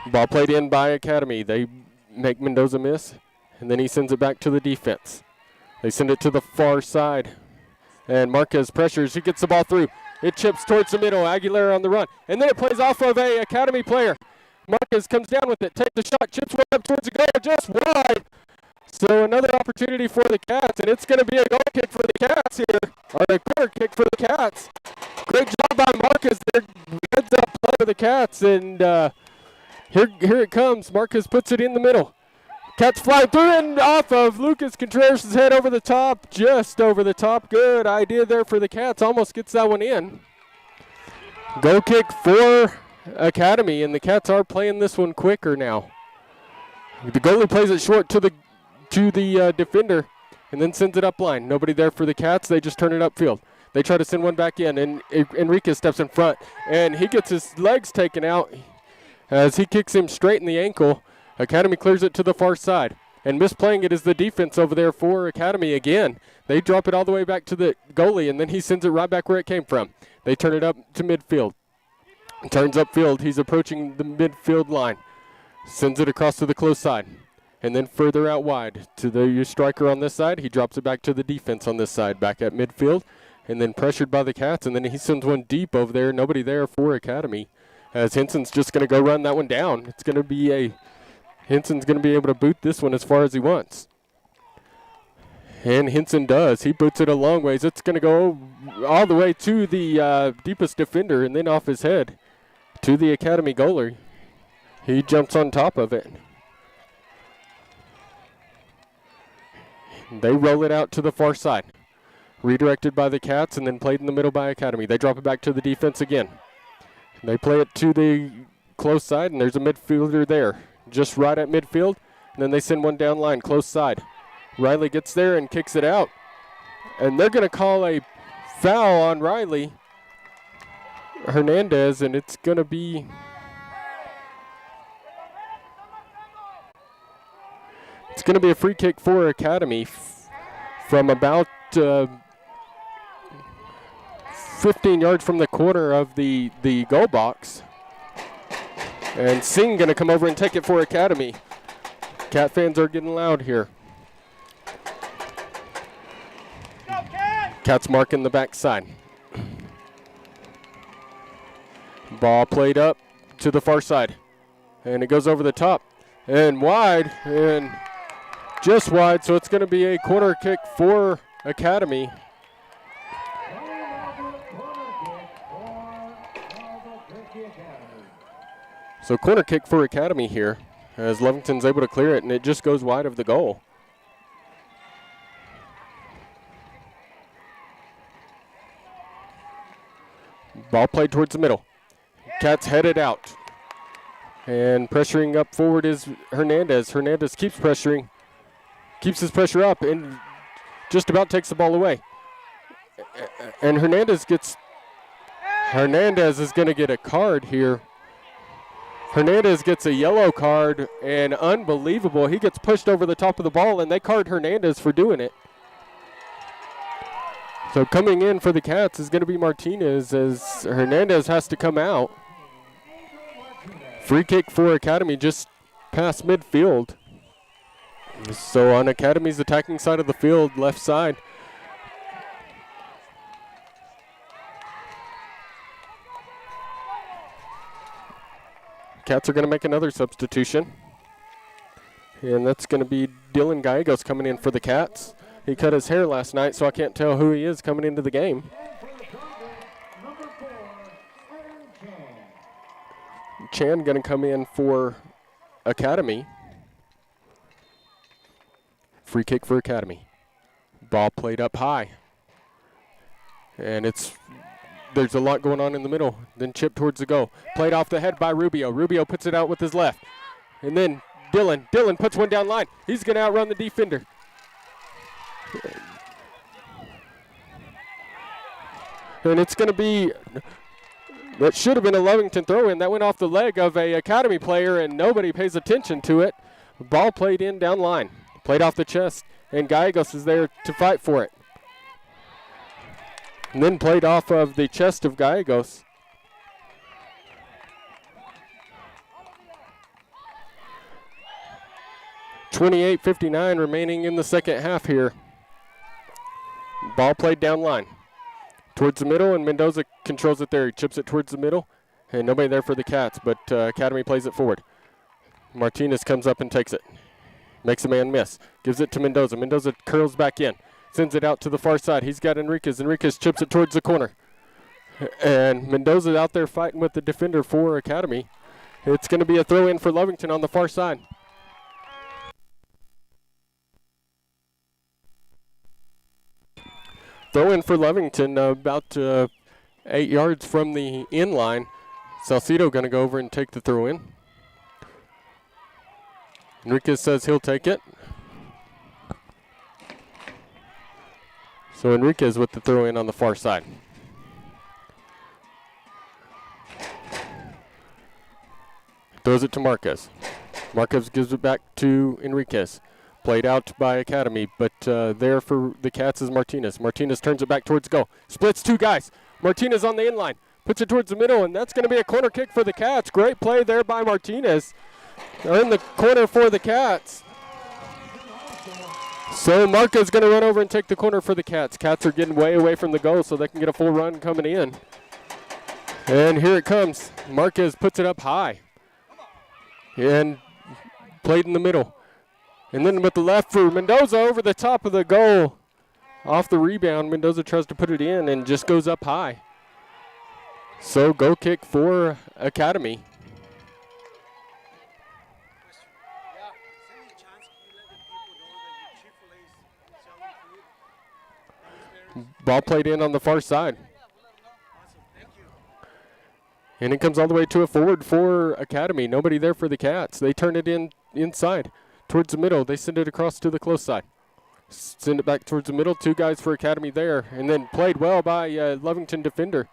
it's Ball played in by Academy. They make Mendoza miss, and then he sends it back to the defense. They send it to the far side, and Marquez pressures. He gets the ball through. It chips towards the middle. Aguilera on the run, and then it plays off of a Academy player. Marquez comes down with it, takes the shot, chips way up towards the goal, just wide. So another opportunity for the Cats, and it's going to be a goal kick for the Cats here, or a corner kick for the Cats. Great job by Marquez there. Heads up play for the Cats, and here it comes. Marquez puts it in the middle. Cats fly through and off of Lucas Contreras' head over the top, just over the top. Good idea there for the Cats. Almost gets that one in. Goal kick for Academy, and the Cats are playing this one quicker now. The goalie plays it short to the defender and then sends it up line. Nobody there for the Cats. They just turn it upfield. They try to send one back in, and Enriquez steps in front, and he gets his legs taken out as he kicks him straight in the ankle. Academy clears it to the far side, and misplaying it is the defense over there for Academy again. They drop it all the way back to the goalie, and then he sends it right back where it came from. They turn it up to midfield. Turns upfield. He's approaching the midfield line. Sends it across to the close side. And then further out wide to the striker on this side. He drops it back to the defense on this side, back at midfield. And then pressured by the Cats. And then he sends one deep over there. Nobody there for Academy. As Henson's just going to go run that one down. It's going to be Henson's going to be able to boot this one as far as he wants. And Henson does. He boots it a long ways. It's going to go all the way to the deepest defender and then off his head to the Academy goalie. He jumps on top of it. They roll it out to the far side. Redirected by the Cats and then played in the middle by Academy. They drop it back to the defense again. They play it to the close side, and there's a midfielder there. Just right at midfield. And then they send one down line, close side. Riley gets there and kicks it out. And they're going to call a foul on Riley Hernandez, and it's going to be... It's going to be a free kick for Academy from about 15 yards from the corner of the goal box. And Singh going to come over and take it for Academy. Cat fans are getting loud here. Cats marking the backside. Ball played up to the far side. And it goes over the top and wide and just wide. So it's going to be a corner kick for Academy. So corner kick for Academy here as Lovington's able to clear it, and it just goes wide of the goal. Ball played towards the middle. Cats headed out. And pressuring up forward is Hernandez. Hernandez keeps pressuring, keeps his pressure up, and just about takes the ball away. And Hernandez is going to get a card here. Hernandez gets a yellow card, and unbelievable. He gets pushed over the top of the ball, and they card Hernandez for doing it. So coming in for the Cats is going to be Martinez as Hernandez has to come out. Free kick for Academy just past midfield. So on Academy's attacking side of the field, left side. Cats are going to make another substitution. And that's going to be Dylan Gallegos coming in for the Cats. He cut his hair last night, so I can't tell who he is coming into the game. Chan going to come in for Academy. Free kick for Academy. Ball played up high. And there's a lot going on in the middle. Then chip towards the goal. Played off the head by Rubio. Rubio puts it out with his left. And then Dylan puts one down line. He's going to outrun the defender. And it's going to be, that should have been a Lovington throw-in. That went off the leg of a Academy player, and nobody pays attention to it. Ball played in down line. Played off the chest, and Gallegos is there to fight for it. And then played off of the chest of Gallegos. .58:59 remaining in the second half here. Ball played down line. Towards the middle, and Mendoza controls it there. He chips it towards the middle, and nobody there for the Cats, but Academy plays it forward. Martinez comes up and takes it. Makes a man miss. Gives it to Mendoza. Mendoza curls back in. Sends it out to the far side. He's got Enriquez. Enriquez chips it towards the corner. And Mendoza out there fighting with the defender for Academy. It's going to be a throw in for Lovington on the far side. Throw in for Lovington about 8 yards from the in line. Salcido going to go over and take the throw in. Enriquez says he'll take it. So Enriquez with the throw in on the far side. Throws it to Marquez. Marquez gives it back to Enriquez. Played out by Academy, but there for the Cats is Martinez. Martinez turns it back towards goal. Splits two guys. Martinez on the inline. Puts it towards the middle, and that's going to be a corner kick for the Cats. Great play there by Martinez. They're in the corner for the Cats. So Marquez is going to run over and take the corner for the Cats. Cats are getting way away from the goal so they can get a full run coming in. And here it comes. Marquez puts it up high. And played in the middle. And then with the left for Mendoza over the top of the goal. Off the rebound, Mendoza tries to put it in and just goes up high. So goal kick for Academy. Ball played in on the far side. And it comes all the way to a forward for Academy. Nobody there for the Cats. They turn it inside. Towards the middle, they send it across to the close side. Send it back towards the middle, two guys for Academy there. And then played well by Lovington defender.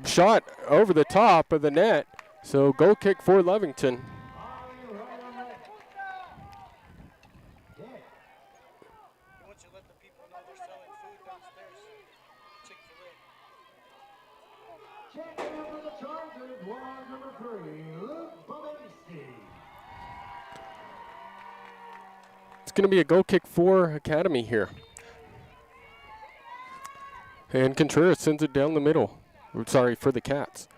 Shot over the top of the net. So goal kick for Lovington. It's going to be a goal kick for Academy here. And Contreras sends it down the middle. Sorry, for the Cats.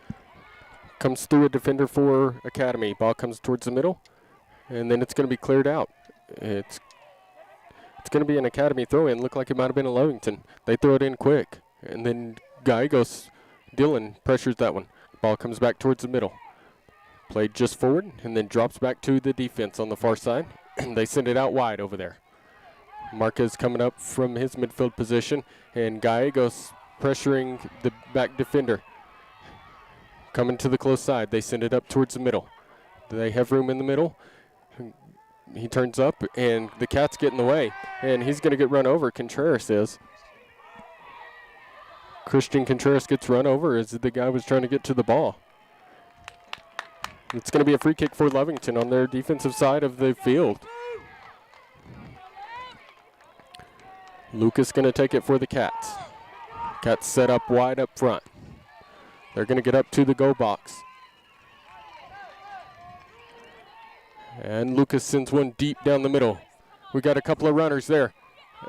Comes through a defender for Academy. Ball comes towards the middle. And then it's going to be cleared out. It's going to be an Academy throw-in. Looked like it might have been a Lovington. They throw it in quick. And then Gallegos, Dylan pressures that one. Ball comes back towards the middle. Played just forward and then drops back to the defense on the far side. And they send it out wide over there. Marquez coming up from his midfield position, and Gallegos pressuring the back defender. Coming to the close side, they send it up towards the middle. They have room in the middle. He turns up, and the Cats get in the way, and he's going to get run over, Contreras is. Christian Contreras gets run over as the guy was trying to get to the ball. It's going to be a free kick for Lovington on their defensive side of the field. Lucas going to take it for the Cats. Cats set up wide up front. They're going to get up to the goal box. And Lucas sends one deep down the middle. We got a couple of runners there.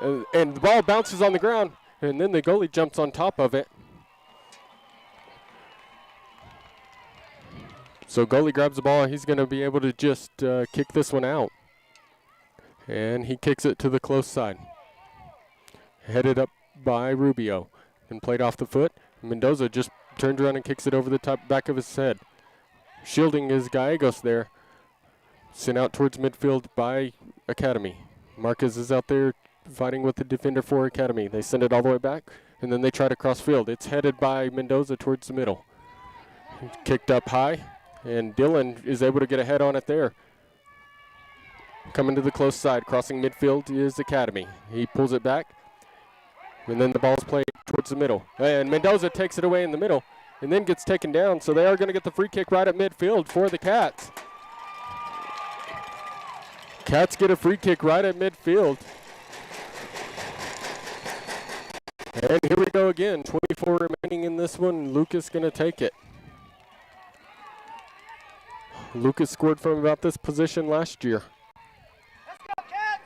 And the ball bounces on the ground, and then the goalie jumps on top of it. So goalie grabs the ball. He's going to be able to just kick this one out. And he kicks it to the close side. Headed up by Rubio. And played off the foot. Mendoza just turns around and kicks it over the top back of his head. Shielding is Gallegos there. Sent out towards midfield by Academy. Marquez is out there fighting with the defender for Academy. They send it all the way back. And then they try to cross field. It's headed by Mendoza towards the middle. Kicked up high. And Dylan is able to get a head on it there. Coming to the close side, crossing midfield is Academy. He pulls it back. And then the ball's played towards the middle. And Mendoza takes it away in the middle and then gets taken down. So they are going to get the free kick right at midfield for the Cats. Cats get a free kick right at midfield. And here we go again. 24 remaining in this one. Lucas going to take it. Lucas scored from about this position last year. Let's go, Cats!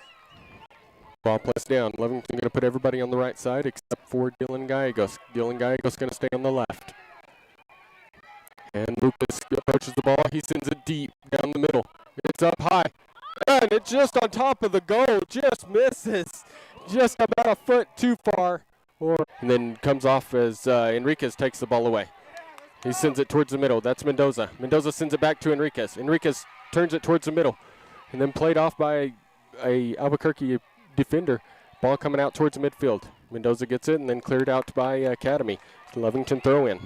Ball placed down. Lovington going to put everybody on the right side except for Dylan Gallegos. Dylan Gallegos going to stay on the left. And Lucas approaches the ball. He sends it deep down the middle. It's up high. And it's just on top of the goal. Just misses. Just about a foot too far. And then comes off as Enriquez takes the ball away. He sends it towards the middle. That's Mendoza. Mendoza sends it back to Enriquez. Enriquez turns it towards the middle. And then played off by a Albuquerque defender. Ball coming out towards midfield. Mendoza gets it and then cleared out by Academy. Lovington throw in.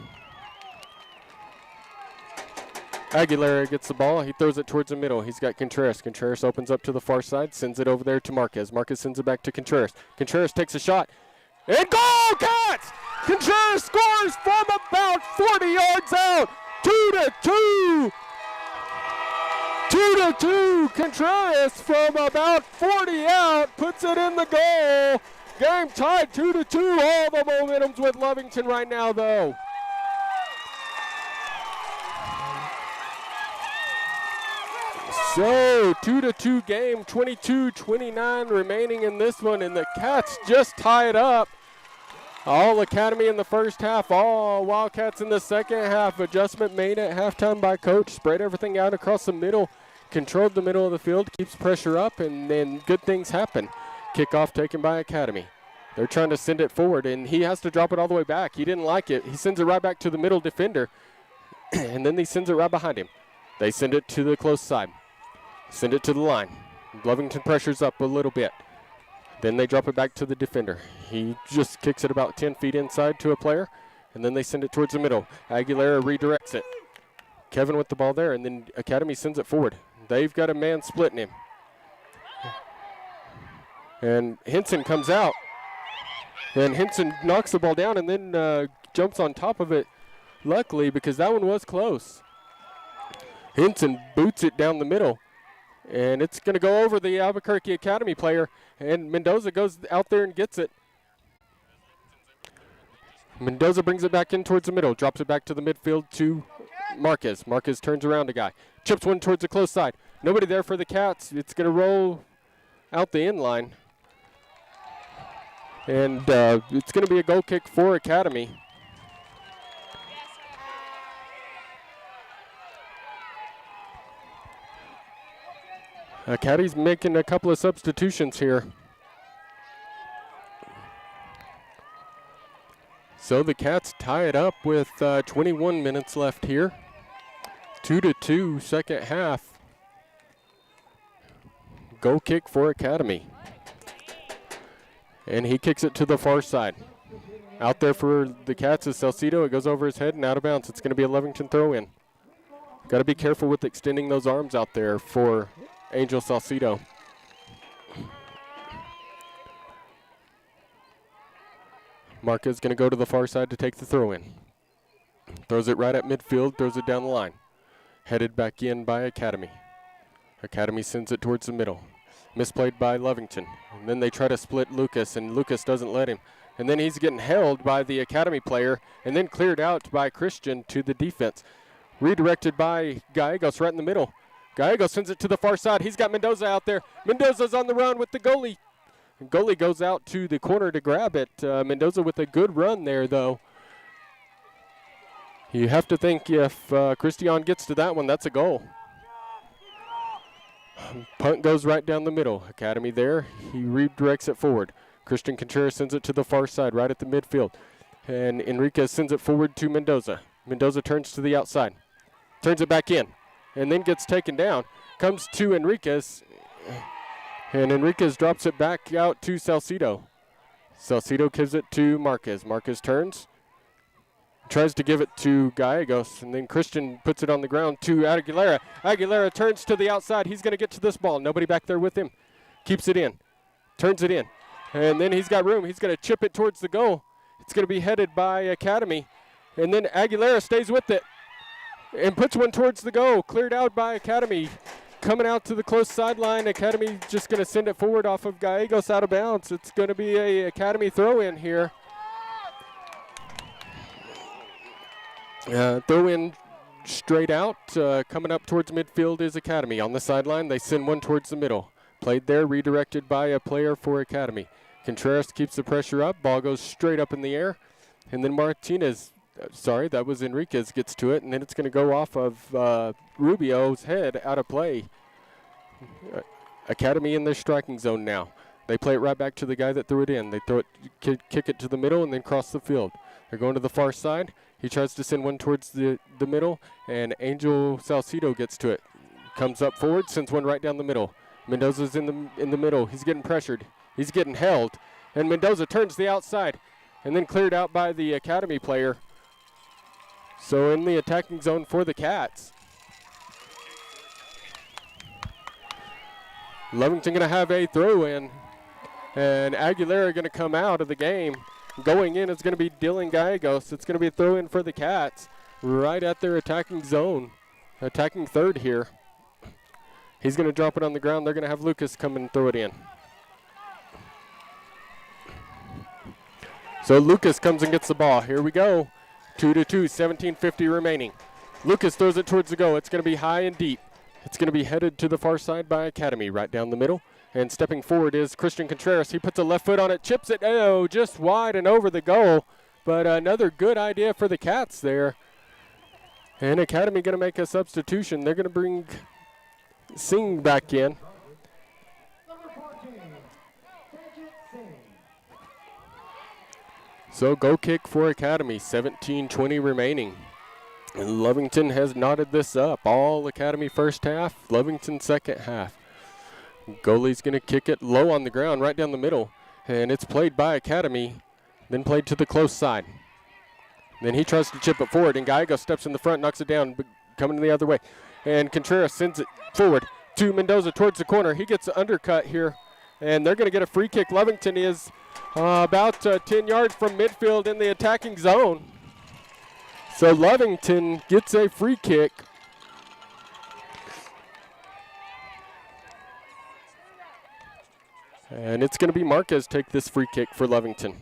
Aguilera gets the ball. He throws it towards the middle. He's got Contreras. Contreras opens up to the far side, sends it over there to Marquez. Marquez sends it back to Contreras. Contreras takes a shot. And goal, Cats! Contreras scores from about 40 yards out. 2-2. 2-2. Contreras from about 40 out puts it in the goal. Game tied 2-2. All the momentum's with Lovington right now, though. So, 2-2 game, 22-29 remaining in this one, and the Cats just tie it up. All Academy in the first half, all Wildcats in the second half. Adjustment made at halftime by coach, spread everything out across the middle, controlled the middle of the field, keeps pressure up, and then good things happen. Kickoff taken by Academy. They're trying to send it forward, and he has to drop it all the way back. He didn't like it. He sends it right back to the middle defender, and then he sends it right behind him. They send it to the close side. Send it to the line. Lovington pressures up a little bit. Then they drop it back to the defender. He just kicks it about 10 feet inside to a player, and then they send it towards the middle. Aguilera redirects it. Kevin with the ball there, and then Academy sends it forward. They've got a man splitting him. And Henson comes out. And Henson knocks the ball down and then jumps on top of it, luckily, because that one was close. Henson boots it down the middle. And it's going to go over the Albuquerque Academy player, and Mendoza goes out there and gets it. Mendoza brings it back in towards the middle, drops it back to the midfield to Marquez. Marquez turns around a guy, chips one towards the close side. Nobody there for the Cats. It's going to roll out the end line. And it's going to be a goal kick for Academy. Caddy's making a couple of substitutions here. So the Cats tie it up with 21 minutes left here. 2-2 second half. Goal kick for Academy. And he kicks it to the far side. Out there for the Cats is Salcido. It goes over his head and out of bounds. It's going to be a Lovington throw in. Got to be careful with extending those arms out there for Angel Salcido. Marquez going to go to the far side to take the throw in. Throws it right at midfield, throws it down the line. Headed back in by Academy. Academy sends it towards the middle. Misplayed by Lovington. And then they try to split Lucas, and Lucas doesn't let him. And then he's getting held by the Academy player, and then cleared out by Christian to the defense. Redirected by Gallegos right in the middle. Gallegos sends it to the far side. He's got Mendoza out there. Mendoza's on the run with the goalie. And goalie goes out to the corner to grab it. Mendoza with a good run there, though. You have to think if Christian gets to that one, that's a goal. Punt goes right down the middle. Academy there. He redirects it forward. Christian Contreras sends it to the far side, right at the midfield. And Enriquez sends it forward to Mendoza. Mendoza turns to the outside. Turns it back in. And then gets taken down. Comes to Enriquez. And Enriquez drops it back out to Salcido. Salcido gives it to Marquez. Marquez turns. Tries to give it to Gallegos. And then Christian puts it on the ground to Aguilera. Aguilera turns to the outside. He's going to get to this ball. Nobody back there with him. Keeps it in. Turns it in. And then he's got room. He's going to chip it towards the goal. It's going to be headed by Academy. And then Aguilera stays with it. And puts one towards the goal. Cleared out by Academy. coming out to the close sideline. Academy just going to send it forward off of Gallegos out of bounds. It's going to be a Academy throw in here. Throw in straight out. Coming up towards midfield is Academy. On the sideline, they send one towards the middle. Played there, redirected by a player for Academy. Contreras keeps the pressure up. Ball goes straight up in the air. And then Martinez, that was Enriquez, gets to it. And then it's going to go off of Rubio's head out of play. Academy in their striking zone now. They play it right back to the guy that threw it in. They throw it, kick it to the middle, and then cross the field. They're going to the far side. He tries to send one towards the middle, and Angel Salcido gets to it. Comes up forward, sends one right down the middle. Mendoza's in the middle. He's getting pressured. He's getting held. And Mendoza turns the outside and then cleared out by the Academy player. So in the attacking zone for the Cats. Lovington going to have a throw in. And Aguilera going to come out of the game. Going in is going to be Dylan Gallegos. It's going to be a throw in for the Cats right at their attacking zone. Attacking third here. He's going to drop it on the ground. They're going to have Lucas come and throw it in. So Lucas comes and gets the ball. Here we go. 2-2, 17:50 remaining. Lucas throws it towards the goal. It's going to be high and deep. It's going to be headed to the far side by Academy, right down the middle. And stepping forward is Christian Contreras. He puts a left foot on it, chips it, just wide and over the goal. But another good idea for the Cats there. And Academy going to make a substitution. They're going to bring Singh back in. So goal kick for Academy, 17:20 remaining. And Lovington has knotted this up. All Academy first half, Lovington second half. Goalie's going to kick it low on the ground, right down the middle. And it's played by Academy, then played to the close side. Then he tries to chip it forward, and Gallegos steps in the front, knocks it down, but coming the other way. And Contreras sends it forward to Mendoza towards the corner. He gets undercut here, and they're going to get a free kick. Lovington is about 10 yards from midfield in the attacking zone. So Lovington gets a free kick. And it's going to be Marquez take this free kick for Lovington.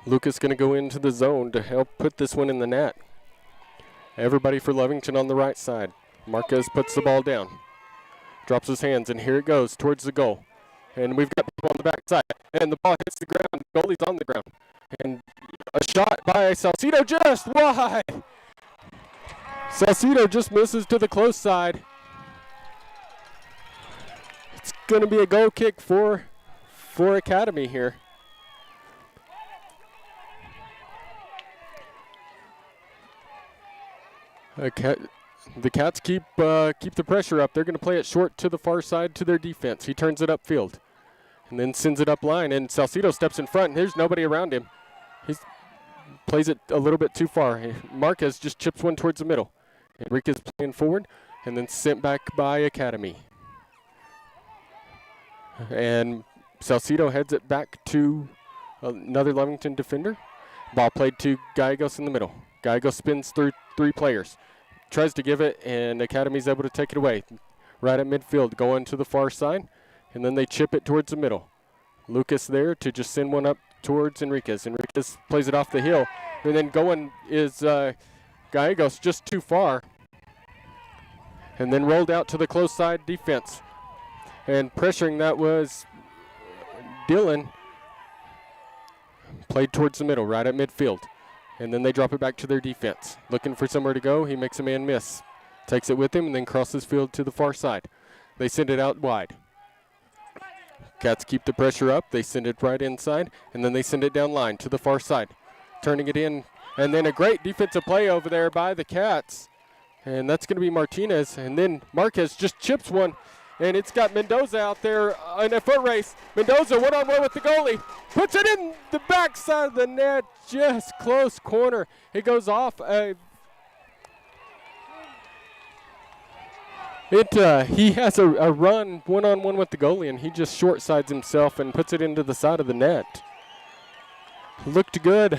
Lucas going to go into the zone to help put this one in the net. Everybody for Lovington on the right side. Marquez puts the ball down. Drops his hands, and here it goes towards the goal. And we've got people on the back side. And the ball hits the ground. The goalie's on the ground. And a shot by Salcido just wide. Salcido just misses to the close side. It's going to be a goal kick for Academy here. The Cats keep the pressure up. They're going to play it short to the far side to their defense. He turns it upfield and then sends it up line. And Salcido steps in front. And there's nobody around him. He plays it a little bit too far. Marquez just chips one towards the middle. Enriquez playing forward and then sent back by Academy. And Salcido heads it back to another Lovington defender. Ball played to Gallegos in the middle. Gallegos spins through three players. Tries to give it, and Academy's able to take it away. Right at midfield, going to the far side, and then they chip it towards the middle. Lucas there to just send one up towards Enriquez. Enriquez plays it off the hill, and then going is Gallegos just too far. And then rolled out to the close side defense. And pressuring that was Dylan. Played towards the middle, right at midfield. And then they drop it back to their defense. Looking for somewhere to go. He makes a man miss. Takes it with him and then crosses field to the far side. They send it out wide. Cats keep the pressure up. They send it right inside. And then they send it down line to the far side. Turning it in. And then a great defensive play over there by the Cats. And that's going to be Martinez. And then Marquez just chips one. And it's got Mendoza out there in a foot race. Mendoza one-on-one with the goalie. Puts it in the backside of the net. Just close corner. It goes off. He has a run one-on-one with the goalie, and he just short sides himself and puts it into the side of the net. Looked good.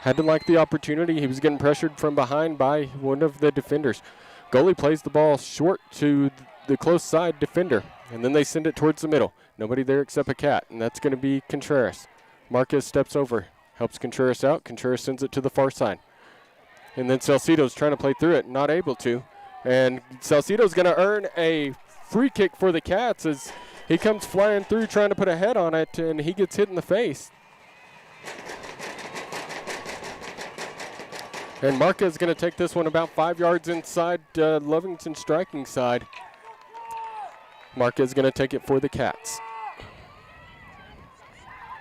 Had to like the opportunity. He was getting pressured from behind by one of the defenders. Goalie plays the ball short to the close side defender, and then they send it towards the middle. Nobody there except a cat, and that's going to be Contreras. Marquez steps over, helps Contreras out. Contreras sends it to the far side. And then Salcido's trying to play through it, not able to. And Salcido's going to earn a free kick for the Cats as he comes flying through trying to put a head on it, and he gets hit in the face. And Marquez is going to take this one about 5 yards inside Lovington striking side. Marquez is going to take it for the Cats.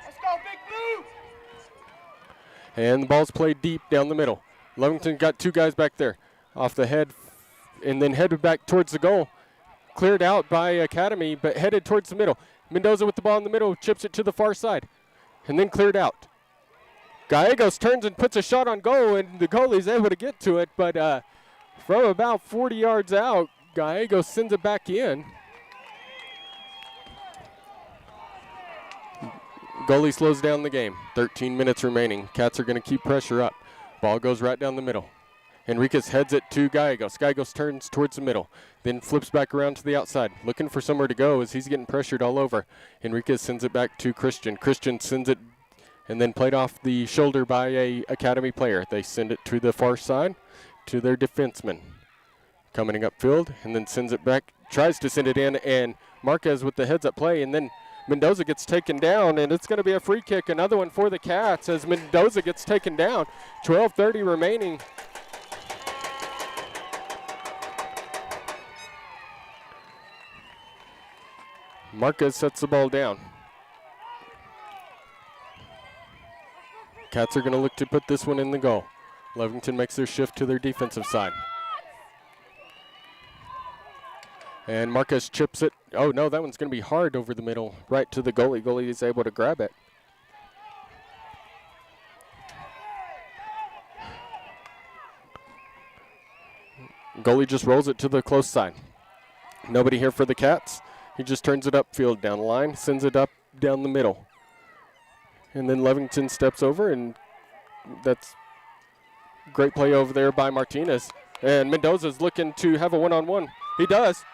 Let's go, Big Blue! And the ball's played deep down the middle. Lovington got two guys back there off the head and then headed back towards the goal. Cleared out by Academy, but headed towards the middle. Mendoza with the ball in the middle, chips it to the far side, and then cleared out. Gallegos turns and puts a shot on goal, and the goalie's able to get to it, but from about 40 yards out, Gallegos sends it back in. Goalie slows down the game. 13 minutes remaining. Cats are going to keep pressure up. Ball goes right down the middle. Enriquez heads it to Gallegos. Gallegos turns towards the middle, then flips back around to the outside, looking for somewhere to go as he's getting pressured all over. Enriquez sends it back to Christian. Christian sends it and then played off the shoulder by a Academy player. They send it to the far side to their defenseman. Coming upfield and then sends it back, tries to send it in, and Marquez with the heads-up play, and then Mendoza gets taken down, and it's going to be a free kick, another one for the Cats as Mendoza gets taken down. 12:30 remaining. Marquez sets the ball down. Cats are going to look to put this one in the goal. Lovington makes their shift to their defensive side. And Marquez chips it. Oh, no, that one's going to be hard over the middle, right to the goalie. Goalie is able to grab it. Goalie just rolls it to the close side. Nobody here for the Cats. He just turns it upfield down the line, sends it up down the middle. And then Lovington steps over, and that's great play over there by Martinez. And Mendoza's looking to have a one-on-one. He does.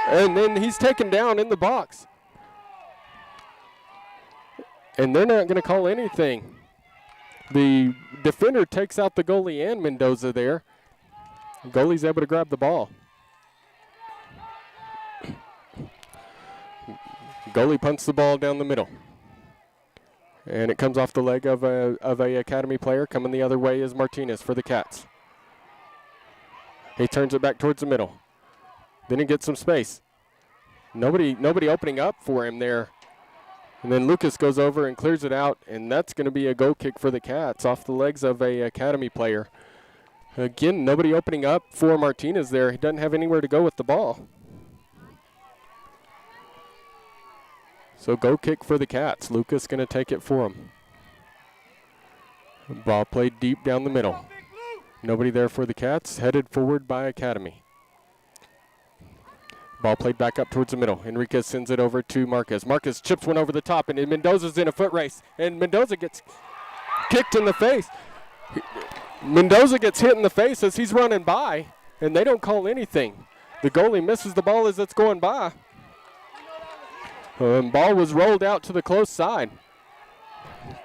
And then he's taken down in the box. And they're not going to call anything. The defender takes out the goalie and Mendoza there. The goalie's able to grab the ball. Goalie punts the ball down the middle. And it comes off the leg of a Academy player. Coming the other way is Martinez for the Cats. He turns it back towards the middle. Then he gets some space. Nobody opening up for him there. And then Lucas goes over and clears it out, and that's going to be a goal kick for the Cats off the legs of a Academy player. Again, nobody opening up for Martinez there. He doesn't have anywhere to go with the ball. So goal kick for the Cats. Lucas going to take it for him. Ball played deep down the middle. Nobody there for the Cats. Headed forward by Academy. Ball played back up towards the middle. Enriquez sends it over to Marquez. Marquez chips one over the top, and Mendoza's in a foot race. And Mendoza gets kicked in the face. Mendoza gets hit in the face as he's running by, and they don't call anything. The goalie misses the ball as it's going by. Ball was rolled out to the close side.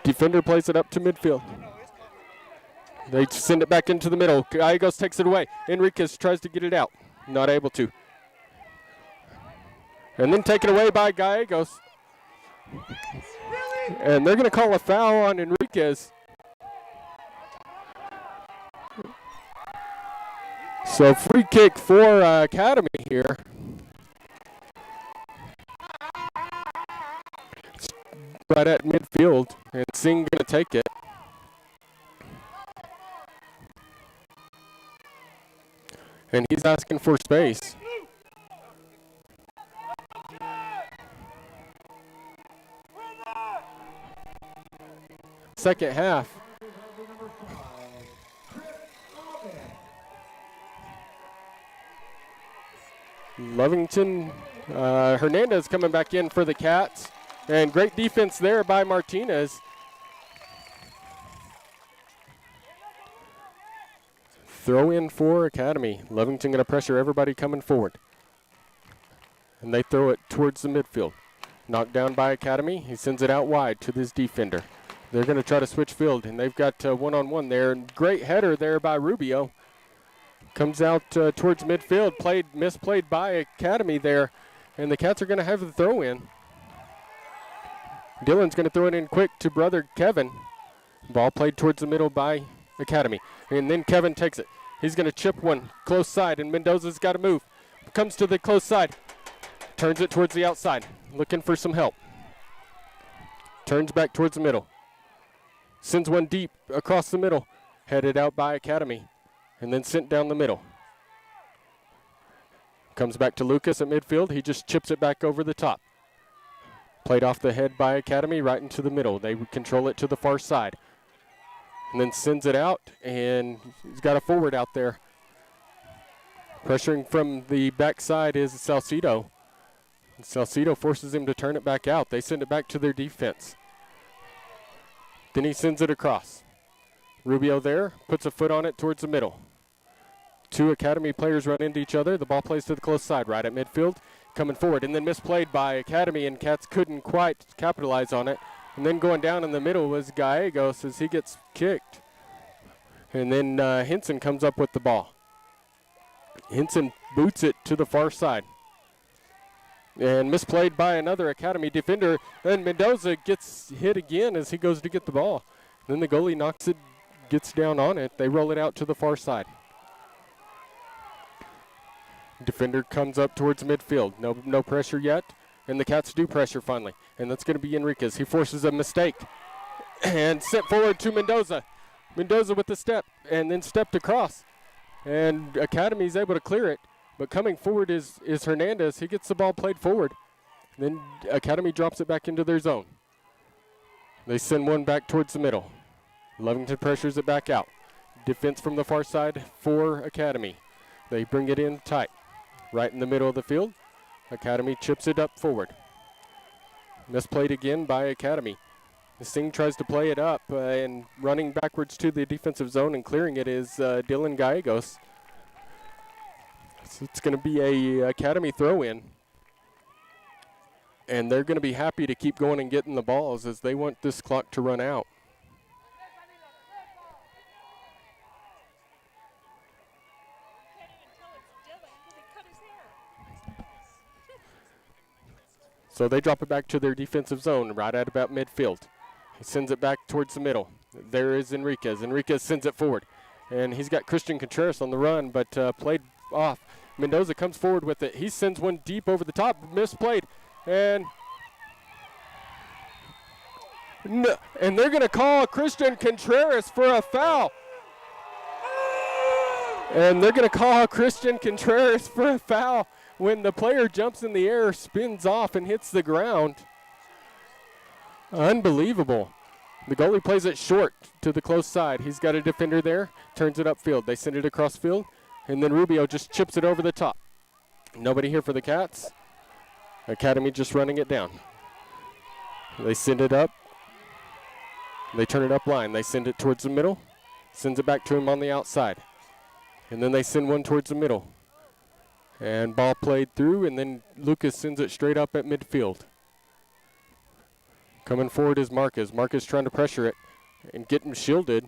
Defender plays it up to midfield. They send it back into the middle. Gallegos takes it away. Enriquez tries to get it out. Not able to. And then taken away by Gallegos. And they're going to call a foul on Enriquez. So free kick for Academy here. It's right at midfield, and Singh going to take it. And he's asking for space. Second half. Lovington, Hernandez coming back in for the Cats. And great defense there by Martinez. Throw in for Academy. Lovington going to pressure everybody coming forward. And they throw it towards the midfield. Knocked down by Academy. He sends it out wide to this defender. They're going to try to switch field, and they've got one-on-one there. Great header there by Rubio. Comes out towards midfield. Misplayed by Academy there, and the Cats are going to have the throw in. Dylan's going to throw it in quick to brother Kevin. Ball played towards the middle by Academy, and then Kevin takes it. He's going to chip one close side, and Mendoza's got to move. Comes to the close side. Turns it towards the outside, looking for some help. Turns back towards the middle. Sends one deep across the middle. Headed out by Academy, and then sent down the middle. Comes back to Lucas at midfield. He just chips it back over the top. Played off the head by Academy right into the middle. They control it to the far side. And then sends it out, and he's got a forward out there. Pressuring from the backside is Salcido. And Salcido forces him to turn it back out. They send it back to their defense. Then he sends it across. Rubio there, puts a foot on it towards the middle. Two Academy players run into each other. The ball plays to the close side, right at midfield. Coming forward, and then misplayed by Academy, and Cats couldn't quite capitalize on it. And then going down in the middle was Gallegos as he gets kicked. And then Henson comes up with the ball. Henson boots it to the far side. And misplayed by another Academy defender. And Mendoza gets hit again as he goes to get the ball. And then the goalie knocks it, gets down on it. They roll it out to the far side. Defender comes up towards midfield. No pressure yet. And the Cats do pressure finally. And that's going to be Enriquez. He forces a mistake. And sent forward to Mendoza. Mendoza with the step. And then stepped across. And Academy's able to clear it. But coming forward is Hernandez. He gets the ball played forward. Then Academy drops it back into their zone. They send one back towards the middle. Lovington pressures it back out. Defense from the far side for Academy. They bring it in tight. Right in the middle of the field. Academy chips it up forward. Misplayed again by Academy. This thing tries to play it up, and running backwards to the defensive zone and clearing it is Dylan Gallegos. So it's going to be a Academy throw-in. And they're going to be happy to keep going and getting the balls as they want this clock to run out. So they drop it back to their defensive zone right at about midfield. He sends it back towards the middle. There is Enriquez. Enriquez sends it forward. And he's got Christian Contreras on the run, but played off. Mendoza comes forward with it. He sends one deep over the top, misplayed. And they're going to call Christian Contreras for a foul. And they're going to call Christian Contreras for a foul when the player jumps in the air, spins off, and hits the ground. Unbelievable. The goalie plays it short to the close side. He's got a defender there, turns it upfield. They send it across field, and then Rubio just chips it over the top. Nobody here for the Cats. Academy just running it down. They send it up. They turn it up line. They send it towards the middle. Sends it back to him on the outside. And then they send one towards the middle. And ball played through, and then Lucas sends it straight up at midfield. Coming forward is Marquez. Marquez trying to pressure it and get him shielded.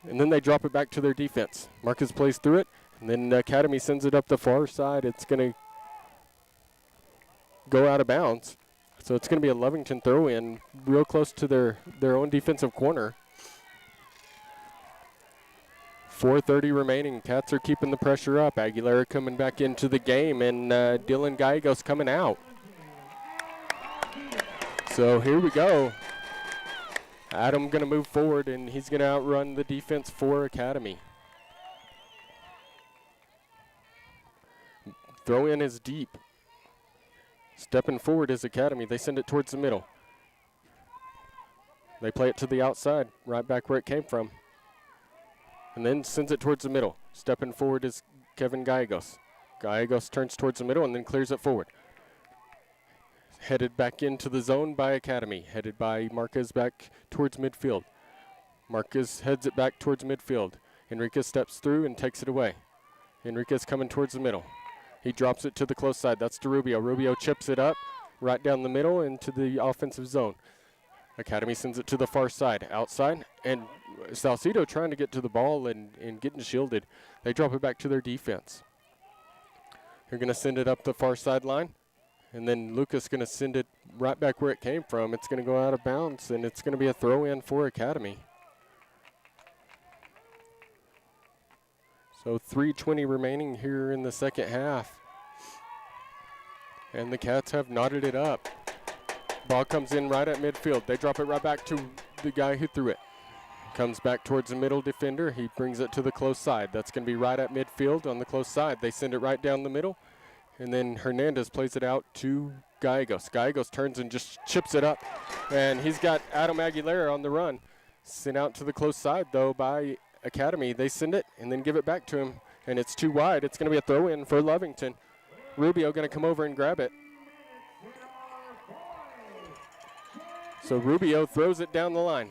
And then they drop it back to their defense. Marquez plays through it, and then Academy sends it up the far side. It's going to go out of bounds. So it's going to be a Lovington throw-in real close to their own defensive corner. 4:30 remaining. Cats are keeping the pressure up. Aguilera coming back into the game, and Dylan Gallegos coming out. So here we go. Adam going to move forward, and he's going to outrun the defense for Academy. Throw in is deep. Stepping forward is Academy. They send it towards the middle. They play it to the outside, right back where it came from. And then sends it towards the middle. Stepping forward is Kevin Gallegos. Gallegos turns towards the middle and then clears it forward. Headed back into the zone by Academy. Headed by Marquez back towards midfield. Marquez heads it back towards midfield. Enriquez steps through and takes it away. Enriquez coming towards the middle. He drops it to the close side. That's to Rubio. Rubio chips it up right down the middle into the offensive zone. Academy sends it to the far side, outside, and Salcedo trying to get to the ball and getting shielded. They drop it back to their defense. They're going to send it up the far sideline, and then Lucas going to send it right back where it came from. It's going to go out of bounds, and it's going to be a throw-in for Academy. So 3:20 remaining here in the second half. And the Cats have knotted it up. Ball comes in right at midfield. They drop it right back to the guy who threw it. Comes back towards the middle defender. He brings it to the close side. That's going to be right at midfield on the close side. They send it right down the middle. And then Hernandez plays it out to Gallegos. Gallegos turns and just chips it up. And he's got Adam Aguilera on the run. Sent out to the close side, though, by Academy. They send it and then give it back to him. And it's too wide. It's going to be a throw-in for Lovington. Rubio going to come over and grab it. So Rubio throws it down the line.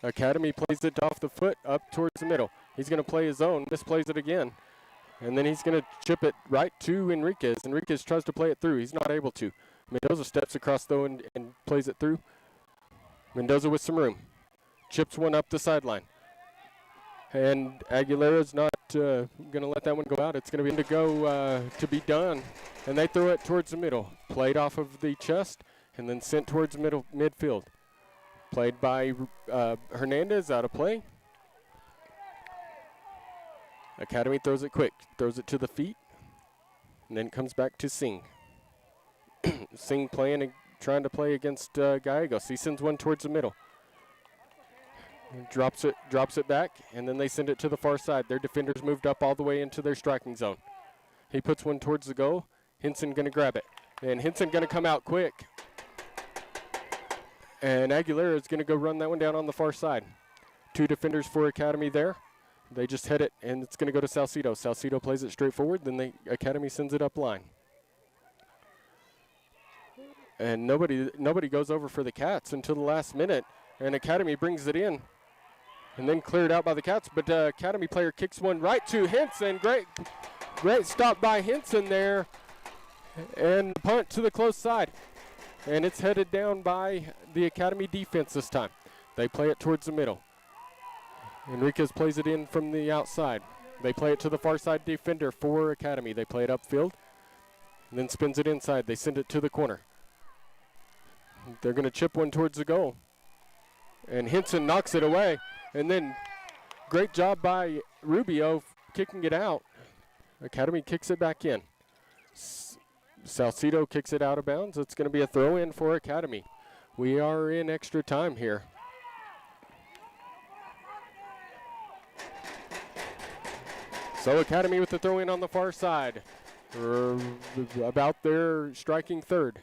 Academy plays it off the foot up towards the middle. He's going to play his own, misplays it again. And then he's going to chip it right to Enriquez. Enriquez tries to play it through. He's not able to. Mendoza steps across, though, and plays it through. Mendoza with some room. Chips one up the sideline. And Aguilera's not going to let that one go out. It's going to be to go to be done. And they throw it towards the middle. Played off of the chest and then sent towards the midfield. Played by Hernandez, out of play. Academy throws it quick, throws it to the feet, and then it comes back to Singh. Singh trying to play against Gallegos. He sends one towards the middle. Drops it back, and then they send it to the far side. Their defenders moved up all the way into their striking zone. He puts one towards the goal. Henson going to grab it, and Henson going to come out quick. And Aguilera is going to go run that one down on the far side. Two defenders for Academy there. They just hit it, and it's going to go to Salcedo. Salcedo plays it straight forward, then Academy sends it up line. And nobody goes over for the Cats until the last minute, and Academy brings it in, and then cleared out by the Cats. But Academy player kicks one right to Henson. Great stop by Henson there, and punt to the close side. And it's headed down by the Academy defense this time. They play it towards the middle. Enriquez plays it in from the outside. They play it to the far side defender for Academy. They play it upfield and then spins it inside. They send it to the corner. They're going to chip one towards the goal. And Henson knocks it away. And then great job by Rubio kicking it out. Academy kicks it back in. Salcedo kicks it out of bounds. It's going to be a throw-in for Academy. We are in extra time here. So Academy with the throw-in on the far side. About their striking third.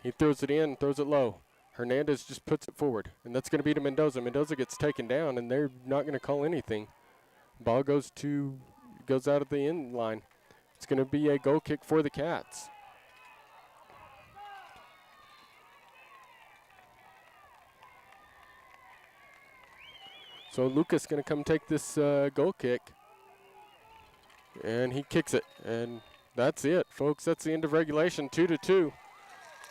He throws it in, throws it low. Hernandez just puts it forward, and that's going to be to Mendoza. Mendoza gets taken down, and they're not going to call anything. Ball goes out of the end line. It's going to be a goal kick for the Cats. So Lucas going to come take this goal kick. And he kicks it. And that's it, folks. That's the end of regulation, 2-2.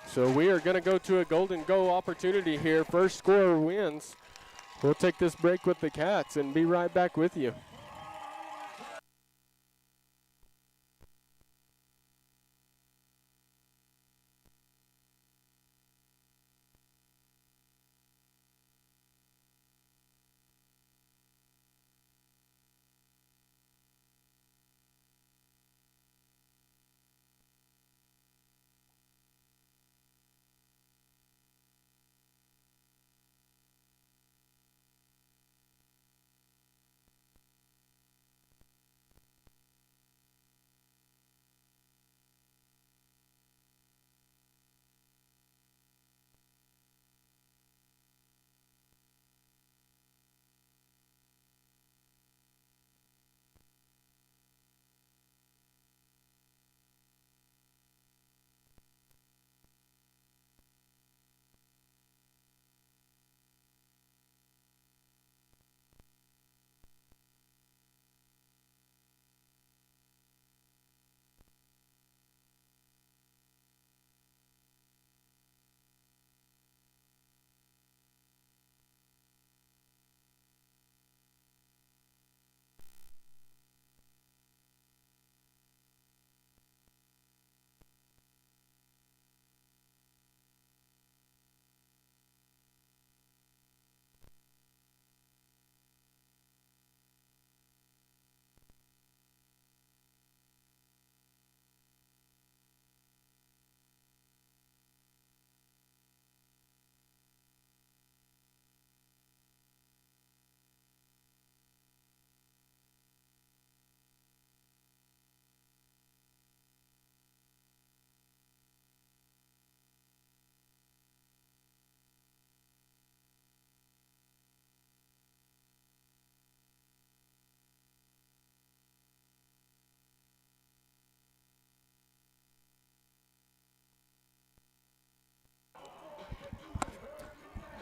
So we are going to go to a golden goal opportunity here. First scorer wins. We'll take this break with the Cats and be right back with you.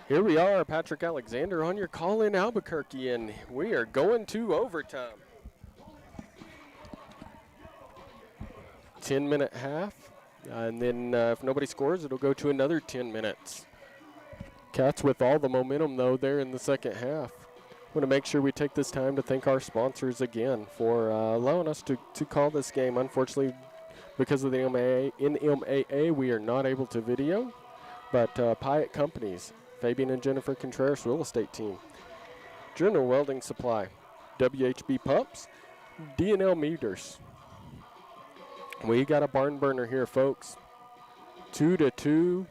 Here we are, Patrick Alexander on your call in Albuquerque, and we are going to overtime. 10-minute half, and then if nobody scores, it'll go to another 10 minutes. Cats with all the momentum, though, there in the second half. I want to make sure we take this time to thank our sponsors again for allowing us to call this game. Unfortunately, because of the NMAA, we are not able to video, but Pyatt Companies, Fabian and Jennifer Contreras Real Estate Team, General Welding Supply, WHB Pumps, D&L Meters. We got a barn burner here, folks. 2-2.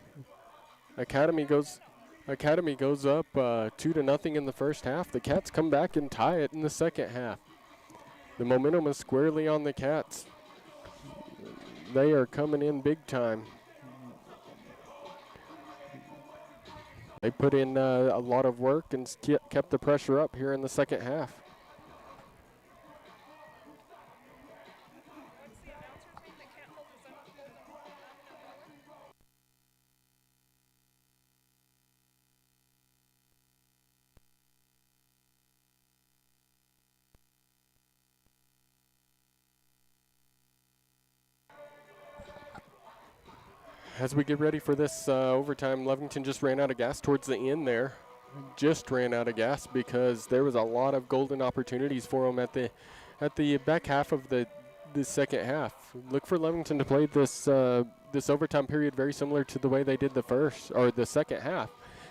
Academy goes up 2-0 in the first half. The Cats come back and tie it in the second half. The momentum is squarely on the Cats. They are coming in big time. They put in a lot of work and kept the pressure up here in the second half. As we get ready for this overtime, Lovington just ran out of gas towards the end there. Just ran out of gas because there was a lot of golden opportunities for them at the back half of the second half. Look for Lovington to play this this overtime period very similar to the way they did the second half,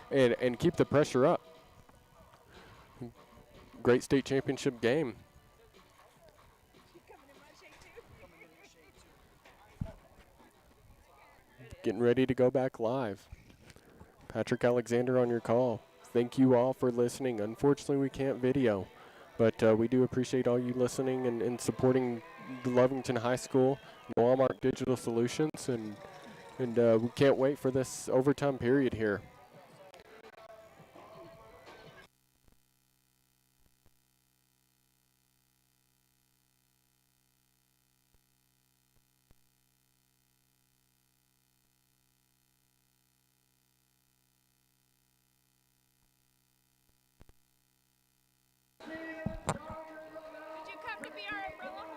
and keep the pressure up. Great state championship game. Getting ready to go back live. Patrick Alexander on your call. Thank you all for listening. Unfortunately, we can't video, but we do appreciate all you listening and supporting the Lovington High School, Noalmark Digital Solutions, and we can't wait for this overtime period here.